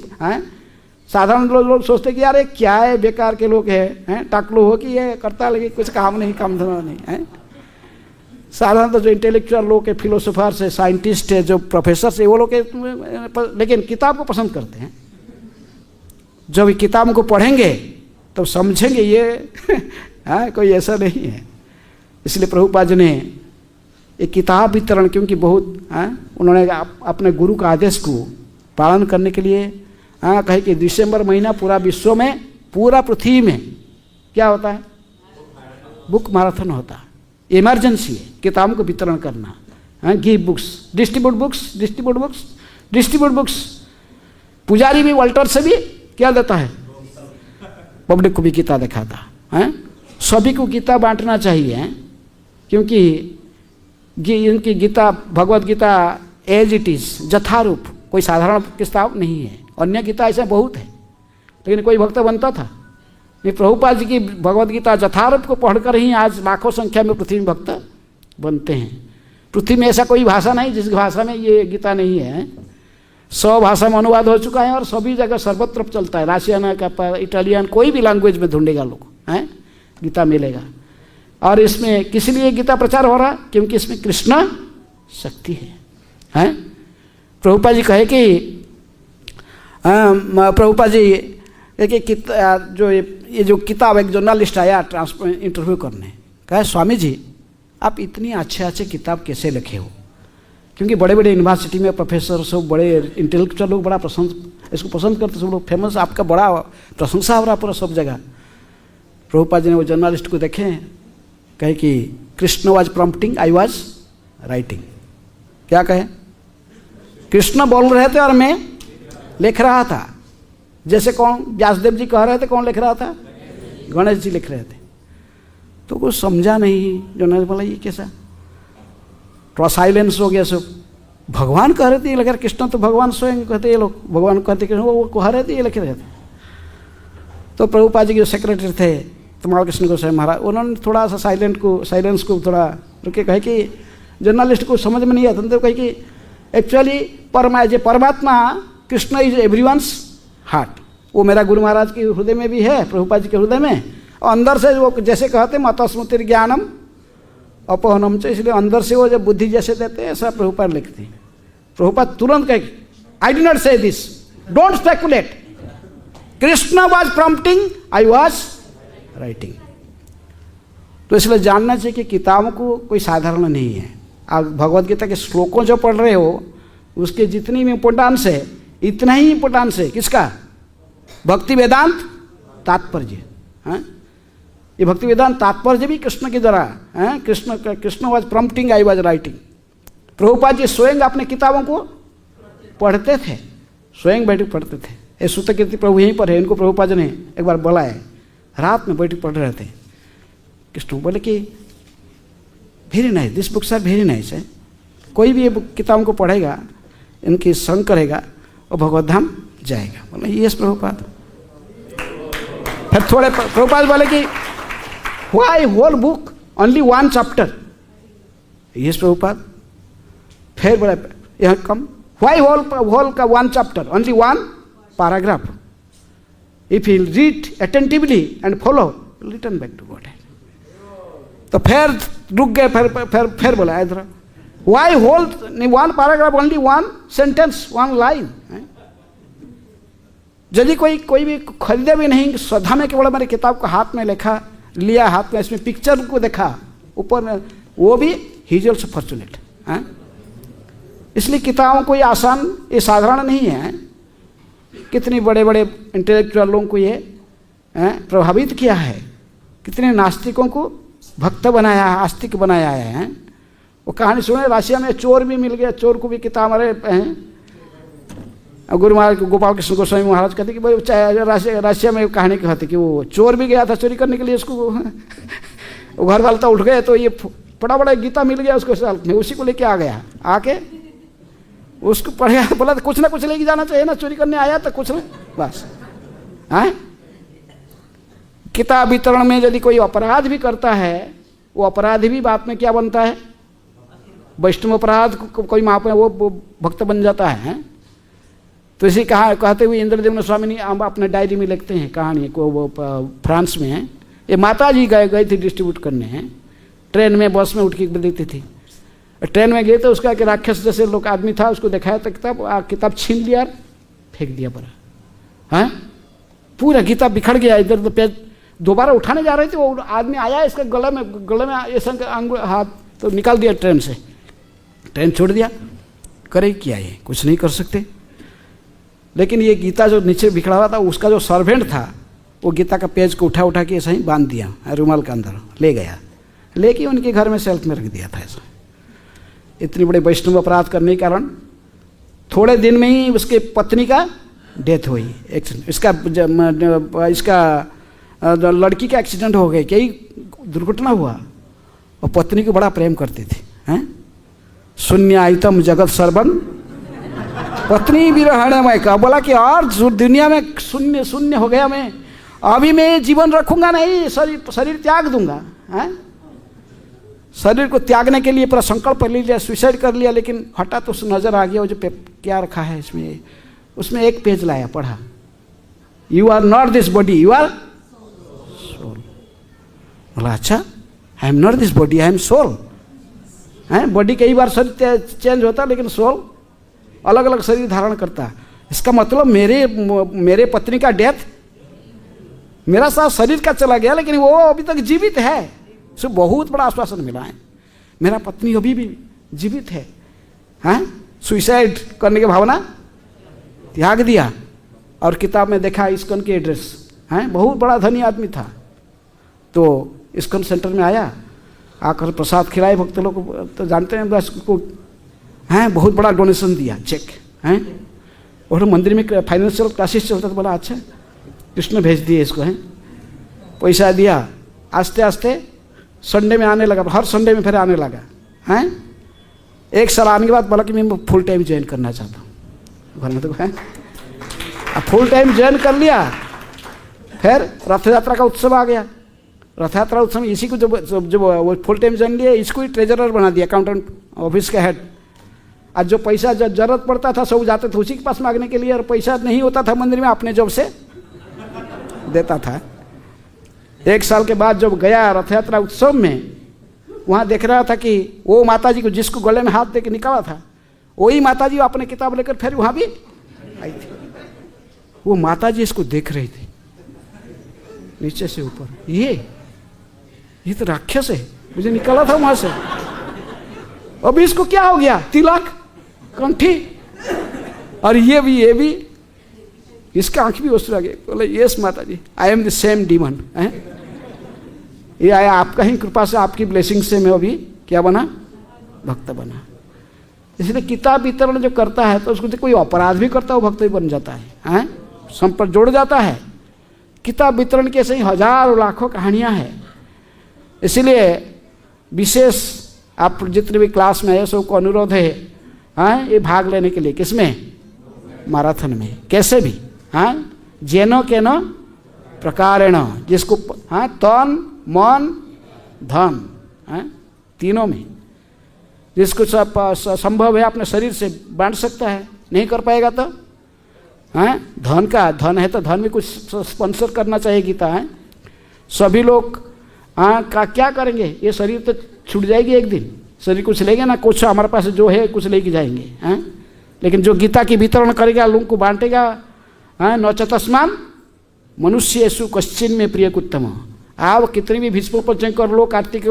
साधारण लोग सोचते कि यार क्या है, बेकार के लोग हैं, टाकलू हो कि ये करता लगे, कुछ काम नहीं, काम धंधा नहीं है। साधारण तो जो इंटेलेक्चुअल लोग के, फिलोसोफर्स है, साइंटिस्ट है, जो प्रोफेसर है, वो लोग लेकिन किताब को पसंद करते हैं। जब किताब को पढ़ेंगे तो समझेंगे ये कोई ऐसा नहीं है। इसलिए प्रभुपाद जी ने एक किताब वितरण, क्योंकि बहुत उन्होंने अपने गुरु का आदेश को पालन करने के लिए कहे कि दिसंबर महीना पूरा विश्व में, पूरा पृथ्वी में क्या होता है? बुक मैराथन होता है। इमरजेंसी है किताबों को वितरण करना, give books, distribute books, distribute books, distribute books. पुजारी भी वॉल्टर से भी क्या देता है? पब्लिक को भी गीता दिखाता है। सभी को गीता बांटना चाहिए, क्योंकि इनकी Gita, Bhagavad Gita as it is, यथारूप, कोई साधारण किताब नहीं है। अन्य गीता ऐसे बहुत है, लेकिन कोई भक्त बनता था नहीं। प्रभुपाद जी की भगवत गीता यथारूप को पढ़कर ही आज लाखों संख्या में पृथ्वी में भक्त बनते हैं। पृथ्वी में ऐसा कोई भाषा नहीं जिस भाषा में ये गीता नहीं है। 100 भाषा में अनुवाद हो चुका है और सभी जगह सर्वत्र चलता है। रशियन का, इटालियन, कोई भी लैंग्वेज में ढूंढेगा लोग गीता मिलेगा। और इसमें किस लिए गीता प्रचार हो रहा? क्योंकि इसमें कृष्ण शक्ति है। प्रभुपा जी कहे कि प्रभुपा जी एक जो ये जो किताब, एक जर्नलिस्ट आया इंटरव्यू करने, कहा स्वामी जी आप इतनी अच्छे अच्छे किताब कैसे लिखे हो? क्योंकि बड़े बड़े यूनिवर्सिटी में प्रोफेसर सब, बड़े इंटेलेक्चुअल लोग बड़ा इसको पसंद करते, सब लोग फेमस, आपका बड़ा प्रशंसा हो रहा पूरा सब जगह। प्रभुपा जी ने वो जर्नलिस्ट को देखे, कहे कि Krishna was prompting, I was writing. क्या कहे? कृष्ण बोल रहे थे और मैं लिख रहा था। जैसे कौन? व्यासदेव जी कह रहे थे, कौन लिख रहा था? गणेश जी लिख रहे थे। तो कुछ समझा नहीं, जर्नलिस्ट बोला ये कैसा? थोड़ा साइलेंस हो गया सब। भगवान कह रहे थे ये लिख रहे, कृष्ण तो भगवान स्वयं कहते, ये लोग भगवान कहते कृष्ण, वो कह रहे थे ये लिख रहे थे। तो प्रभुपा जी के जो सेक्रेटरी थे तमाल कृष्ण गोस्वामी महाराज, उन्होंने थोड़ा सा साइलेंस को थोड़ा रुके, कहे कि जर्नलिस्ट को समझ में नहीं आता, तो कहे कि एक्चुअली परमात्मा कृष्ण इज एवरीवन्स हार्ट। वो मेरा गुरु महाराज के हृदय में भी है, प्रभुपा जी के हृदय में, और अंदर से वो जैसे कहते मत स्मृति ज्ञानम अपहनम, इसलिए अंदर से वो जब बुद्धि जैसे देते हैं ऐसा प्रभुपा लिखते हैं। प्रभुपा तुरंत कहे आई डू नॉट से this, don't speculate, Krishna was prompting, I was writing. तो इसलिए जानना चाहिए कि किताबों को कोई साधारण नहीं है। आप भगवद गीता के श्लोकों जो पढ़ रहे हो उसके जितनी भी इम्पोर्टेंस है, इतना ही इम्पोर्टेंस है किसका? भक्ति वेदांत तात्पर्य। हाँ, ये भक्ति वेदांत तात्पर्य भी कृष्ण के द्वारा है। Krishna was prompting, I was writing. Prabhupada ji स्वयं अपने किताबों को पढ़ते थे, स्वयं बैठ पढ़ते थे। ये सूत्रकीर्ति प्रभु यहीं पर है, इनको प्रभुपाद जी ने एक बार बुलाया, रात में बैठ पढ़ रहे थे। कृष्ण बोले कि very nice, this books are very nice है। कोई भी ये किताबों को पढ़ेगा, इनकी संग करेगा और भगवत धाम जाएगा। बोले यस प्रभुपाद। फिर थोड़े प्रभुपाद बोले कि why whole book only one chapter? Yes Prabhupada. फिर बोले यहाँ कम, व्हाई होल का one chapter, only one paragraph? If you read attentively and follow, return back to God. तो फिर रुक गए, फिर बोला इधर, why whole one paragraph, only one sentence, one line? यदि कोई भी खरीदे भी नहीं, श्रद्धा में केवल मेरे किताब को हाथ में लिया हाथ में, इसमें पिक्चर को देखा ऊपर में, वो भी ही इज ऑल्सो फॉर्चुनेट। इसलिए किताबों को ये आसान, ये साधारण नहीं है। कितने बड़े बड़े इंटेलेक्चुअल लोगों को ये प्रभावित किया है, कितने नास्तिकों को भक्त बनाया है, आस्तिक बनाया है। वो कहानी सुने, राशिया में चोर भी मिल गया, चोर को भी किताब हमारे गुरु महाराज गोपाल कृष्ण गोस्वामी महाराज कहते कि भाई राशिया में कहानी कहते कि वो चोर भी गया था चोरी करने के लिए, उसको वो घर वाले तो उठ गए, तो ये बड़ा बड़ा गीता मिल गया उसको साल में, उसी को लेके आ गया, आके उसको पढ़े, बोला तो कुछ ना कुछ लेके जाना चाहिए ना, चोरी करने आया तो कुछ ना, बस। किताब वितरण में यदि कोई अपराध भी करता है, वो अपराधी भी बात में क्या बनता है? वैष्णव अपराध कोई महापुरुष वो भक्त बन जाता है। तो इसी कहते हुए इंद्रदेव स्वामी ने अपने डायरी में लिखते हैं कहानी को, वो फ्रांस में है। ये माता जी गई थी डिस्ट्रीब्यूट करने हैं, ट्रेन में बस में उठ के देती थी। ट्रेन में गए तो उसका कि राक्षस जैसे लोग आदमी था, उसको दिखाया तो किताब छीन लिया, फेंक दिया पूरा। हाँ, पूरा गीता बिखर गया। इधर तो पेज दोबारा उठाने जा रहे थे, वो आदमी आया, इसके गले में ऐसा हाथ तो निकाल दिया ट्रेन से, ट्रेन छोड़ दिया। करे क्या, ये कुछ नहीं कर सकते। लेकिन ये गीता जो नीचे बिखरा हुआ था, उसका जो सर्वेंट था वो गीता का पेज को उठा के ऐसा ही बांध दिया रुमाल के अंदर, ले गया, लेके उनके घर में सेल्फ में रख दिया था। ऐसा इतनी बड़े वैष्णव अपराध करने के कारण थोड़े दिन में ही उसके पत्नी का डेथ हुई। इसका लड़की का एक्सीडेंट हो गया, कई दुर्घटना हुआ, और पत्नी को बड़ा प्रेम करते थे। हैं, शून्य आइतम जगत सर्वन पत्नी विरहणमय का, बोला कि और दुनिया में शून्य शून्य हो गया, मैं अभी मैं जीवन रखूंगा नहीं, शरीर त्याग दूंगा। हैं, शरीर को त्यागने के लिए पूरा संकल्प ले लिया, सुसाइड कर लिया, लेकिन हटा तो नजर आ गया वो जो क्या रखा है इसमें, उसमें एक पेज लाया, पढ़ा, you are not this body, you are soul. बोला अच्छा, I am not this body, I am soul. हैं, बॉडी कई बार शरीर चेंज होता, लेकिन सोल अलग अलग शरीर धारण करता है। इसका मतलब मेरे पत्नी का डेथ मेरा साथ शरीर का चला गया, लेकिन वो अभी तक जीवित है। उसे बहुत बड़ा आश्वासन मिला है, मेरा पत्नी अभी भी जीवित है। हैं, सुइसाइड करने की भावना त्याग दिया। और किताब में देखा इस्कॉन के एड्रेस हैं, बहुत बड़ा धनी आदमी था। तो इस्कॉन सेंटर में आया, आकर प्रसाद खिलाए भक्त लोग को, तो जानते हैं बस को हैं, बहुत बड़ा डोनेशन दिया, चेक हैं। और मंदिर में फाइनेंशियल क्राइसिस चलता था, बोला अच्छा कृष्ण भेज दिए इसको, हैं पैसा दिया। आस्ते आस्ते संडे में आने लगा, हर संडे में फिर आने लगा। हैं, एक साल आने के बाद बोला कि मैं फुल टाइम ज्वाइन करना चाहता हूँ घर में। तो है फुल टाइम ज्वाइन कर लिया। फिर रथ यात्रा का उत्सव आ गया। रथ यात्रा उत्सव में इसी को जो वो फुल टाइम ज्वाइन लिया, इसको ही ट्रेजरर बना दिया, अकाउंटेंट ऑफिस का हेड। आज जो पैसा जब जरूरत पड़ता था सब जाते थे उसी के पास मांगने के लिए, और पैसा नहीं होता था मंदिर में अपने जॉब से देता था। एक साल के बाद जब गया रथ यात्रा उत्सव में, वहाँ देख रहा था कि वो माताजी को जिसको गले में हाथ दे के निकाला था, वही माताजी अपने किताब लेकर फिर वहाँ भी आई थी। वो माताजी इसको देख रही थी नीचे से ऊपर, ये तो राक्षस है, मुझे निकाला था वहाँ से, अभी इसको क्या हो गया, तिलक कंठी, और ये भी इसका आंख भी ओसरा गया। बोले यस माता जी, I am the same demon. ये आया आपका ही कृपा से, आपकी ब्लेसिंग से मैं अभी क्या बना, भक्त बना। इसलिए किताब वितरण जो करता है तो उसको कोई अपराध भी करता है वो भक्त भी बन जाता है, संपर्क जोड़ जाता है। किताब वितरण के ऐसे ही हजारों लाखों कहानियां हैं। इसलिए विशेष आप जितने भी क्लास में है सबको अनुरोध है, ये भाग लेने के लिए। किसमें? मैराथन में। कैसे भी, जेनो केनो प्रकारेण, जिसको तन मन धन तीनों में जिसको संभव है अपने शरीर से बांट सकता है। नहीं कर पाएगा तो धन है तो धन में कुछ स्पॉन्सर करना चाहिए। गीता है, सभी लोग का क्या करेंगे, ये शरीर तो छूट जाएगी एक दिन, शरीर कुछ लेंगे ना, कुछ हमारे पास जो है कुछ लेके जाएंगे। लेकिन जो गीता की वितरण करेगा, लोगों को बांटेगा, नौचतस्मान मनुष्येषु कश्चिन में प्रिय कुत्तम। आप कितनी भी भीष्म पर कर लो, कार्तिक,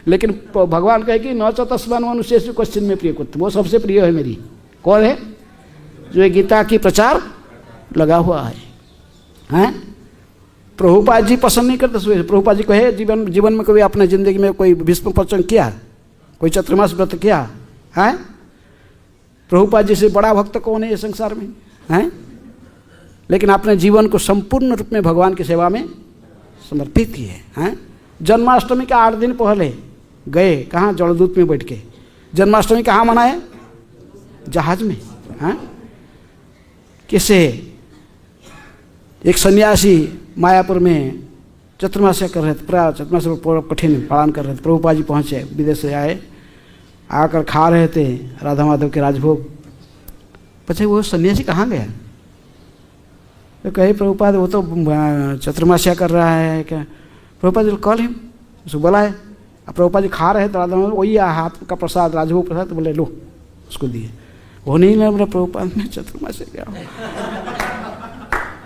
लेकिन भगवान कहे कि नौचतस्मान मनुष्येषु कश्चिन में प्रिय कुत्तम, वो सबसे प्रिय है मेरी। कौन है? जो ये गीता की प्रचार लगा हुआ है। प्रभुपाद जी पसंद नहीं करते। प्रभुपाद जी कहे जीवन में कभी अपने जिंदगी में कोई भीष्म प्रचंड किया, कोई चतुर्मास व्रत किया है? प्रभुपाद जी से बड़ा भक्त कौन है ये संसार में? लेकिन अपने जीवन को संपूर्ण रूप में भगवान की सेवा में समर्पित किए हैं। जन्माष्टमी के 8 दिन पहले गए कहाँ, जलदूत में बैठ के। जन्माष्टमी कहाँ मनाए? जहाज में। किसे एक सन्यासी मायापुर में चतुर्मास्य कर रहे थे, चतुर्मास्य कठिन पालन कर रहे थे। प्रभुपाद जी पहुँचे, विदेश से आए, आकर खा रहे थे राधा माधव के राजभोग। पूछे वो सन्यासी कहाँ गया? तो कहे प्रभुपाद वो तो चतुर्मास्या कर रहा है। क्या? प्रभुपाद जी कॉल हिम, उसको बुलाए। अब प्रभुपाद जी खा रहे थे राधा माधव, वही हाथ का प्रसाद राजभोग प्रसाद, तो बोले लो, उसको दिए। वो नहीं ना, बोला प्रभुपाद मैं चतुर्मास्य गया हूँ।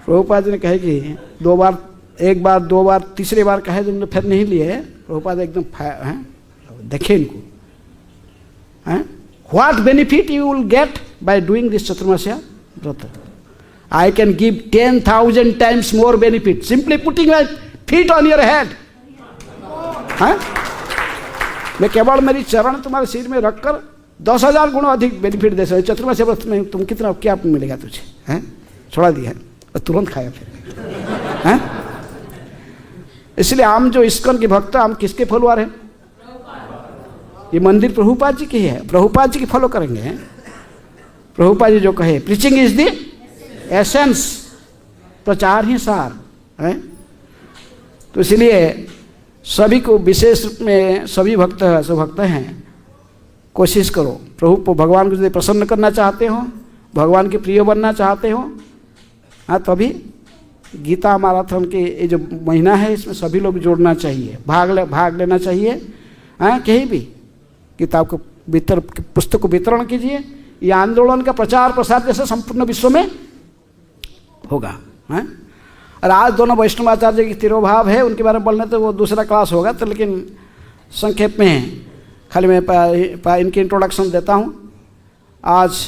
प्रभुपाद जी ने कहे कि 2 बार, 1 बार 2 बार, तीसरी बार कहे तुमने फिर नहीं लिए। प्रभुपाद एकदम देखे इनको, what benefit you will get by doing this Chaturmasya व्रत? I can give 10,000 times more benefit simply putting my feet on your head. मैं केवल मेरी चरण तुम्हारे सिर में रखकर 10,000 गुना अधिक बेनिफिट दे सकते। चतुर्मास्य व्रत में तुम कितना क्या मिलेगा तुझे? छोड़ा दिया और तुरंत खाया फिर। इसलिए हम जो इस्कॉन के भक्त, हम किसके फॉलोअर हैं? ये मंदिर प्रभुपाद जी की है, प्रभुपाद जी की फॉलो करेंगे। प्रभुपाद जी जो कहे प्रीचिंग इज द एसेंस, प्रचार ही सार है। तो इसलिए सभी को विशेष रूप में सभी भक्त हैं, कोशिश करो प्रभु भगवान को यदि प्रसन्न करना चाहते हो, भगवान के प्रिय बनना चाहते हो, तभी गीता मैराथन के ये जो महीना है इसमें सभी लोग जोड़ना चाहिए, भाग लेना चाहिए। कहीं भी किताब को पुस्तक को वितरण कीजिए, ये आंदोलन का प्रचार प्रसार जैसे संपूर्ण विश्व में होगा, हैं? और आज दोनों वैष्णवाचार्य की तिरोभाव है, उनके बारे में बोलने तो वो दूसरा क्लास होगा, तो लेकिन संक्षेप में खाली मैं इनकी इंट्रोडक्शन देता हूँ। आज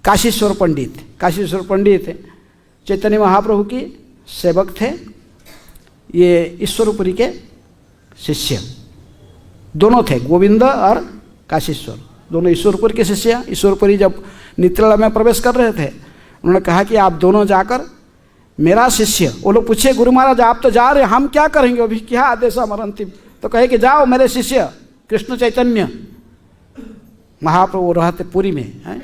काशीश्वर पंडित चैतन्य महाप्रभु की सेवक थे। ये ईश्वरपुरी के शिष्य दोनों थे, गोविंद और काशीश्वर, दोनों ईश्वरपुरी के शिष्य। ईश्वरपुरी जब नित्यालय में प्रवेश कर रहे थे, उन्होंने कहा कि आप दोनों जाकर मेरा शिष्य, वो लोग पूछे गुरु महाराज आप तो जा रहे, हम क्या करेंगे अभी, क्या आदेश हमारा अंतिम, तो कहे कि जाओ मेरे शिष्य कृष्ण चैतन्य महाप्रभु रहते पुरी में, है?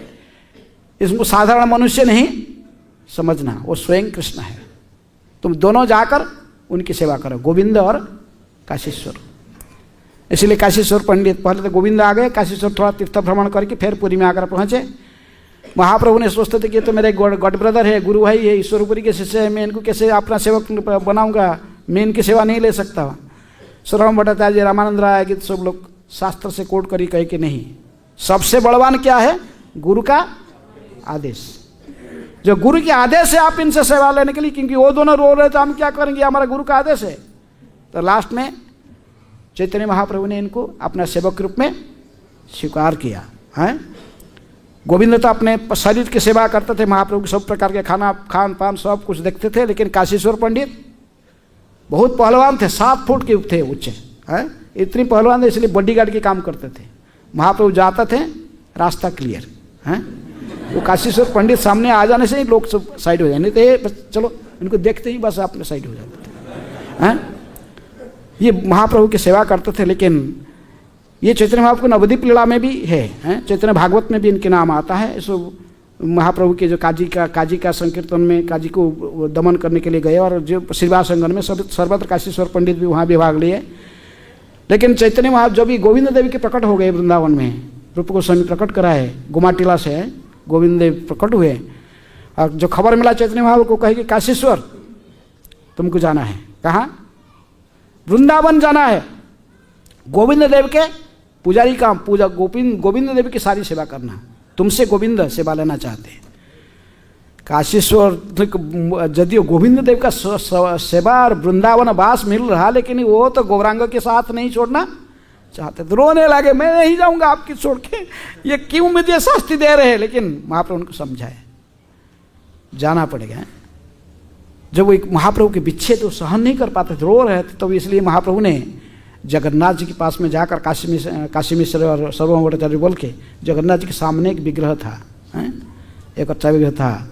इसको साधारण मनुष्य नहीं समझना, वो स्वयं कृष्ण है, तुम दोनों जाकर उनकी सेवा करो, गोविंद और काशीश्वर। इसलिए काशीश्वर पंडित, पहले तो गोविंद आ गए, काशीश्वर थोड़ा तीर्थ भ्रमण करके फिर पुरी में आकर पहुँचे। महाप्रभु ने सोचते थे कि तो मेरे गॉड ब्रदर है, गुरु भाई है, ईश्वरपुरी के शिष्य है, मैं इनको कैसे अपना सेवक बनाऊंगा, मैं इनकी सेवा नहीं ले सकता। श्रवण भट्टाचार्य, रामानंद राय आदि सब लोग शास्त्र से कोट करी, कहे कि नहीं, सबसे बलवान क्या है, गुरु का आदेश। जो गुरु के आदेश है आप इनसे सेवा लेने के लिए, क्योंकि वो दोनों रो रहे तो हम क्या करेंगे, हमारा गुरु का आदेश है। तो लास्ट में चैतन्य महाप्रभु ने इनको अपना सेवक रूप में स्वीकार किया, है? गोविंद तो अपने शरीर की सेवा करते थे, महाप्रभु के सब प्रकार के खान पान सब कुछ देखते थे, लेकिन काशीश्वर पंडित बहुत पहलवान थे, 7 फुट के थे ऊंचे, हैं? इतनी पहलवान थे, इसलिए बॉडीगार्ड के काम करते थे। महाप्रभु जाते थे, रास्ता क्लियर, हैं? वो काशीश्वर पंडित सामने आ जाने से ही लोग सब साइड हो जाए, नहीं तो ये चलो इनको देखते ही बस अपने साइड हो जाते थे, हैं? ये महाप्रभु की सेवा करते थे। लेकिन ये चैतन्य महाप्रभु नवद्वीप लीला में भी है, हैं? चैतन्य भागवत में भी इनके नाम आता है। सो महाप्रभु के जो काजी का संकीर्तन में काजी को दमन करने के लिए गए, और जो श्रीवास संगम में सर्वत्र काशीश्वर पंडित भी वहाँ भी भाग लिए। लेकिन चैतन्य महाप्रभु जब भी गोविंद देव के प्रकट हो गए वृंदावन में, रूप गोस्वामी प्रकट करा है, गुमाटीला से गोविंद देव प्रकट हुए, और जो खबर मिला चैतन्य महाप्रभु को, कहे कि काशीश्वर तुमको जाना है, कहाँ, वृंदावन जाना है, गोविंद देव के पुजारी का पूजा, गोविंद देव की सारी सेवा करना, तुमसे गोविंद सेवा लेना चाहते हैं। काशीश्वर यदि गोविंद देव का सेवा और वृंदावन वास मिल रहा, लेकिन वो तो गौरांग के साथ नहीं छोड़ना चाहते, तो रोने लगे, मैं नहीं जाऊंगा आपकी छोड़ के, ये क्यों मुझे शास्ति दे रहे हैं। लेकिन महाप्रभु उनको समझाए जाना पड़ेगा। जब वो एक महाप्रभु के विच्छेद तो सहन नहीं कर पाते थे, रो रहे थे, तो इसलिए महाप्रभु ने जगन्नाथ जी के पास में जाकर काशी मिश्र और सर्वभौम भट्टाचार्य बोल के, जगन्नाथ जी के सामने एक विग्रह था, एक अच्छा विग्रह था।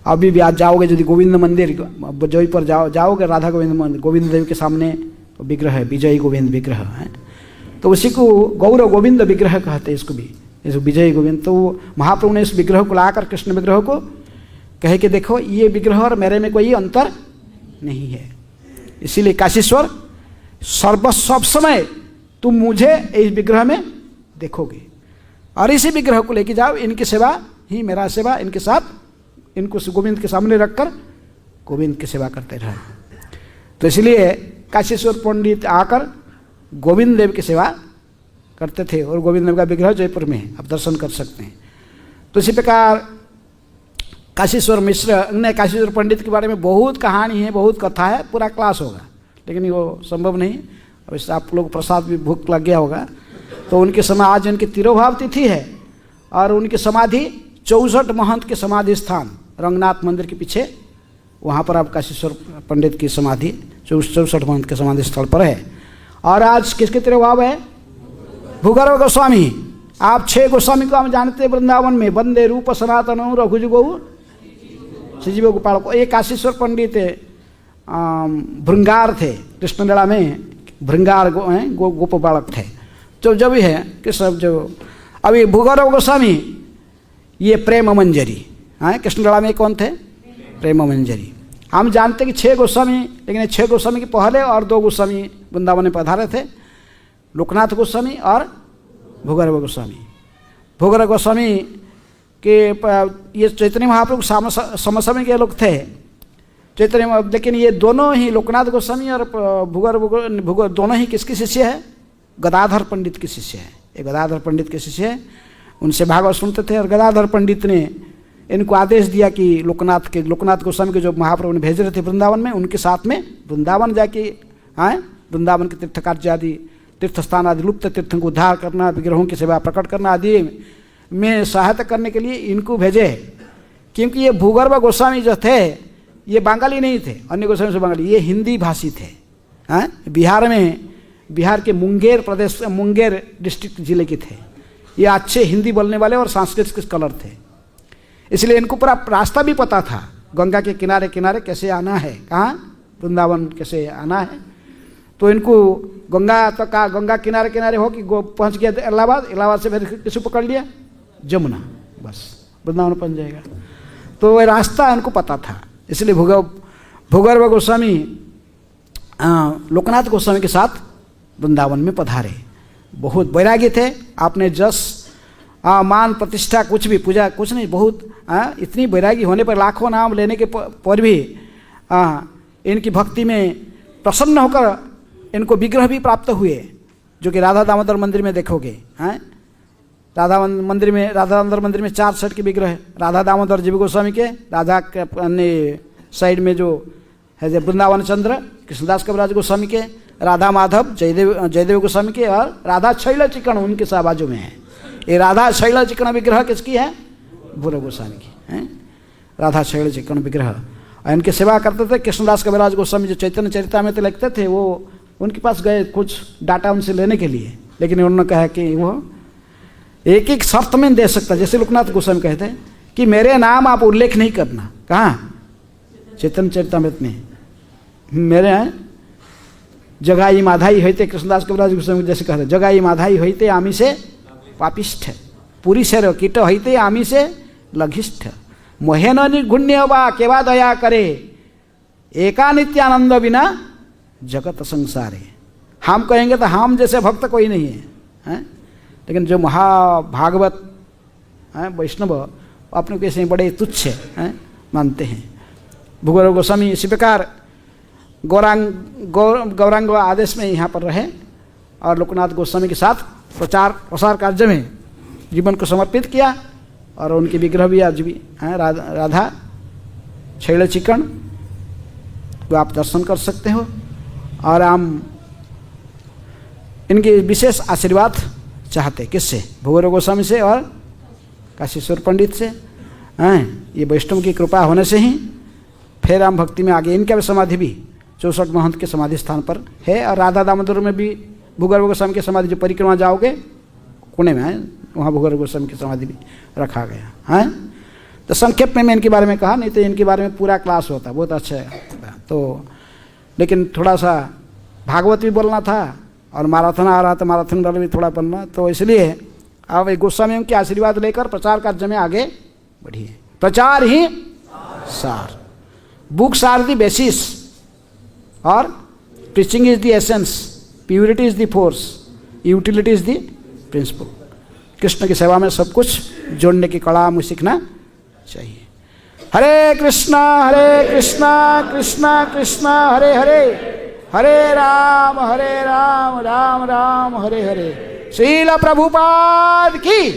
अभी भी आज जाओगे यदि गोविंद मंदिर जय पर जाओगे, राधा गोविंद मंदिर, गोविंद देव के सामने विग्रह है, विजयी गोविंद विग्रह है, तो उसी को गौरव गोविंद विग्रह कहते हैं, इसको भी इसको विजयी गोविंद। तो महाप्रभु ने इस विग्रह को लाकर, कृष्ण विग्रह को, कहे कि देखो ये विग्रह और मेरे में कोई अंतर नहीं है। इसीलिए काशीश्वर सब समय तुम मुझे इस विग्रह में देखोगे, और इसी विग्रह को लेके जाओ, इनकी सेवा ही मेरा सेवा, इनके साथ इनको गोविंद के सामने रखकर गोविंद की सेवा करते रहे। तो इसलिए काशीश्वर पंडित आकर गोविंद देव की सेवा करते थे, और गोविंद देव का विग्रह जयपुर में आप दर्शन कर सकते हैं। तो इसी प्रकार काशीश्वर मिश्र ने, काशीश्वर पंडित के बारे में बहुत कहानी है, बहुत कथा है, पूरा क्लास होगा, लेकिन वो संभव नहीं। अब इससे आप लोग प्रसाद भी भूख लग गया होगा। तो उनके समय आज उनकी तिरोभाव तिथि है, और उनकी समाधि 64 महंत के समाधि स्थान रंगनाथ मंदिर के पीछे, वहाँ पर आप काशीश्वर पंडित की समाधि 64 महंत के समाधि स्थल पर है। और आज किसके तिरोभाव है, भूगर्भ गोस्वामी। आप 6 गोस्वामी को हम जानते हैं वृंदावन में, वंदे रूप सनातन रघुज गौ श्रीजीव गोपाल को। एक काशीश्वर पंडित भृंगार थे, कृष्णलीला में भृंगार गोप बालक थे। तो जब भी है कि सब जो अभी भूगर्भ गोस्वामी, ये प्रेम मंजरी, कृष्णलीला में कौन थे, प्रेम मंजरी। हम जानते कि 6 गोस्वामी, लेकिन 6 गोस्वामी के पहले और 2 गोस्वामी वृंदावन में पधारे थे, लोकनाथ गोस्वामी और भूगर्भ गोस्वामी। भूगर्भ गोस्वामी के ये चैतन्य महाप्रभु समसमय के लोग थे चैतन्य, लेकिन ये दोनों ही लोकनाथ गोस्वामी और भूगर्भ दोनों ही किसके शिष्य है, गदाधर पंडित के शिष्य है। ये गदाधर पंडित के शिष्य है, उनसे भागवत सुनते थे। और गदाधर पंडित ने इनको आदेश दिया कि लोकनाथ गोस्वामी के जो महाप्रभु ने भेज रहे थे वृंदावन में, उनके साथ में वृंदावन जाके वृंदावन के तीर्थ कार्य आदि, तीर्थ स्थान आदि, लुप्त तीर्थों को उद्धार करना, विग्रहों की सेवा प्रकट करना आदि में सहायता करने के लिए इनको भेजे। क्योंकि ये भूगर्भ गोस्वामी जो थे ये बंगाली नहीं थे, अन्य गोस्वामी से बंगाली, ये हिंदी भाषी थे। बिहार में, बिहार के मुंगेर प्रदेश, मुंगेर डिस्ट्रिक्ट जिले के थे। ये अच्छे हिंदी बोलने वाले और संस्कृत के स्कॉलर थे, इसलिए इनको पूरा रास्ता भी पता था, गंगा के किनारे किनारे कैसे आना है, कहाँ वृंदावन कैसे आना है। तो इनको गंगा किनारे किनारे हो कि पहुँच गया इलाहाबाद, इलाहाबाद से फिर किसी पकड़ लिया जमुना, बस वृंदावन पहुँच जाएगा। तो वह रास्ता इनको पता था, इसलिए भूगर्भ गोस्वामी लोकनाथ गोस्वामी के साथ वृंदावन में पधारे। बहुत वैरागी थे, आपने जस मान प्रतिष्ठा कुछ भी, पूजा कुछ नहीं, बहुत इतनी वैरागी होने पर, लाखों नाम लेने के पर भी इनकी भक्ति में प्रसन्न होकर इनको विग्रह भी प्राप्त हुए, जो कि राधा दामोदर मंदिर में देखोगे। राधा दामोदर मंदिर में 4 सेट के विग्रह है, राधा दामोदर जीव गोस्वामी के, राधा के अन्य साइड में जो है वृंदावन चंद्र कृष्णदास कविराज गोस्वामी के, राधा माधव जयदेव गोस्वामी के, और राधा शैल चिकन उनके बाजू में है। ये राधा शैल चिकन विग्रह किसकी है? भूगर्भ गोस्वामी की है, राधा शैल चिकन विग्रह। और इनकी सेवा करते थे कृष्णदास कविराज गोस्वामी, जो चैतन्य चरितामृत लिखते थे, वो उनके पास गए कुछ डाटा उनसे लेने के लिए, लेकिन उन्होंने कहा कि वो एक एक शर्त में दे सकता, जैसे लोकनाथ गोस्वामी कहते हैं कि मेरे नाम आप उल्लेख नहीं करना। कहाँ? चैतन्य चरितामृत में मेरे जगाई माधाई होते, कृष्णदास कविराज गोस्वामी जैसे कहते, जगाई माधाई होते आमी से पापिष्ठ, पूरी शेर कीट होते आमी से लघिष्ठ, मोहेन निर्गुण्य वा केवा दया करे, एका नित्यानंद बिना जगत संसारे। हम कहेंगे तो हम जैसे भक्त कोई नहीं है, लेकिन जो महाभागवत वैष्णव अपने को ऐसे बड़े तुच्छ मानते हैं। भूगर्भ गोस्वामी इसी प्रकार गौरांग आदेश में यहाँ पर रहे और लोकनाथ गोस्वामी के साथ प्रचार प्रसार कार्य में जीवन को समर्पित किया। और उनके विग्रह भी आज भी हैं, राधा शैल चिकन, तो आप दर्शन कर सकते हो। और हम इनके विशेष आशीर्वाद चाहते, किससे? भूगर्भ गोस्वामी से और काशीश्वर पंडित से। ये वैष्णव की कृपा होने से ही फिर हम भक्ति में आगे। इनका भी समाधि भी 64 महंत के समाधि स्थान पर है। और राधा दामोदर में भी भूगर्भ गोस्वामी की समाधि, जो परिक्रमा जाओगे पुणे में है, वहाँ भूगर्भ गोस्वामी की समाधि भी रखा गया है। तो संक्षेप में मैं इनके बारे में कहा, नहीं तो इनके बारे में पूरा क्लास होता, बहुत अच्छा है। तो लेकिन थोड़ा सा भागवत भी बोलना था और मैराथन आ रहा था, मैराथन वाला भी थोड़ा बोलना, तो इसलिए अब गोस्वामियों के आशीर्वाद लेकर प्रचार कार्य में आगे बढ़िए। प्रचार ही सार, बुक्स आर द बेसिस और preaching is the essence, purity is the force, utility is the principle. Krishna की सेवा में सब कुछ जोड़ने की कला हमें सीखना चाहिए। हरे कृष्णा कृष्णा कृष्णा हरे हरे, हरे राम राम राम हरे हरे। श्रील प्रभुपाद की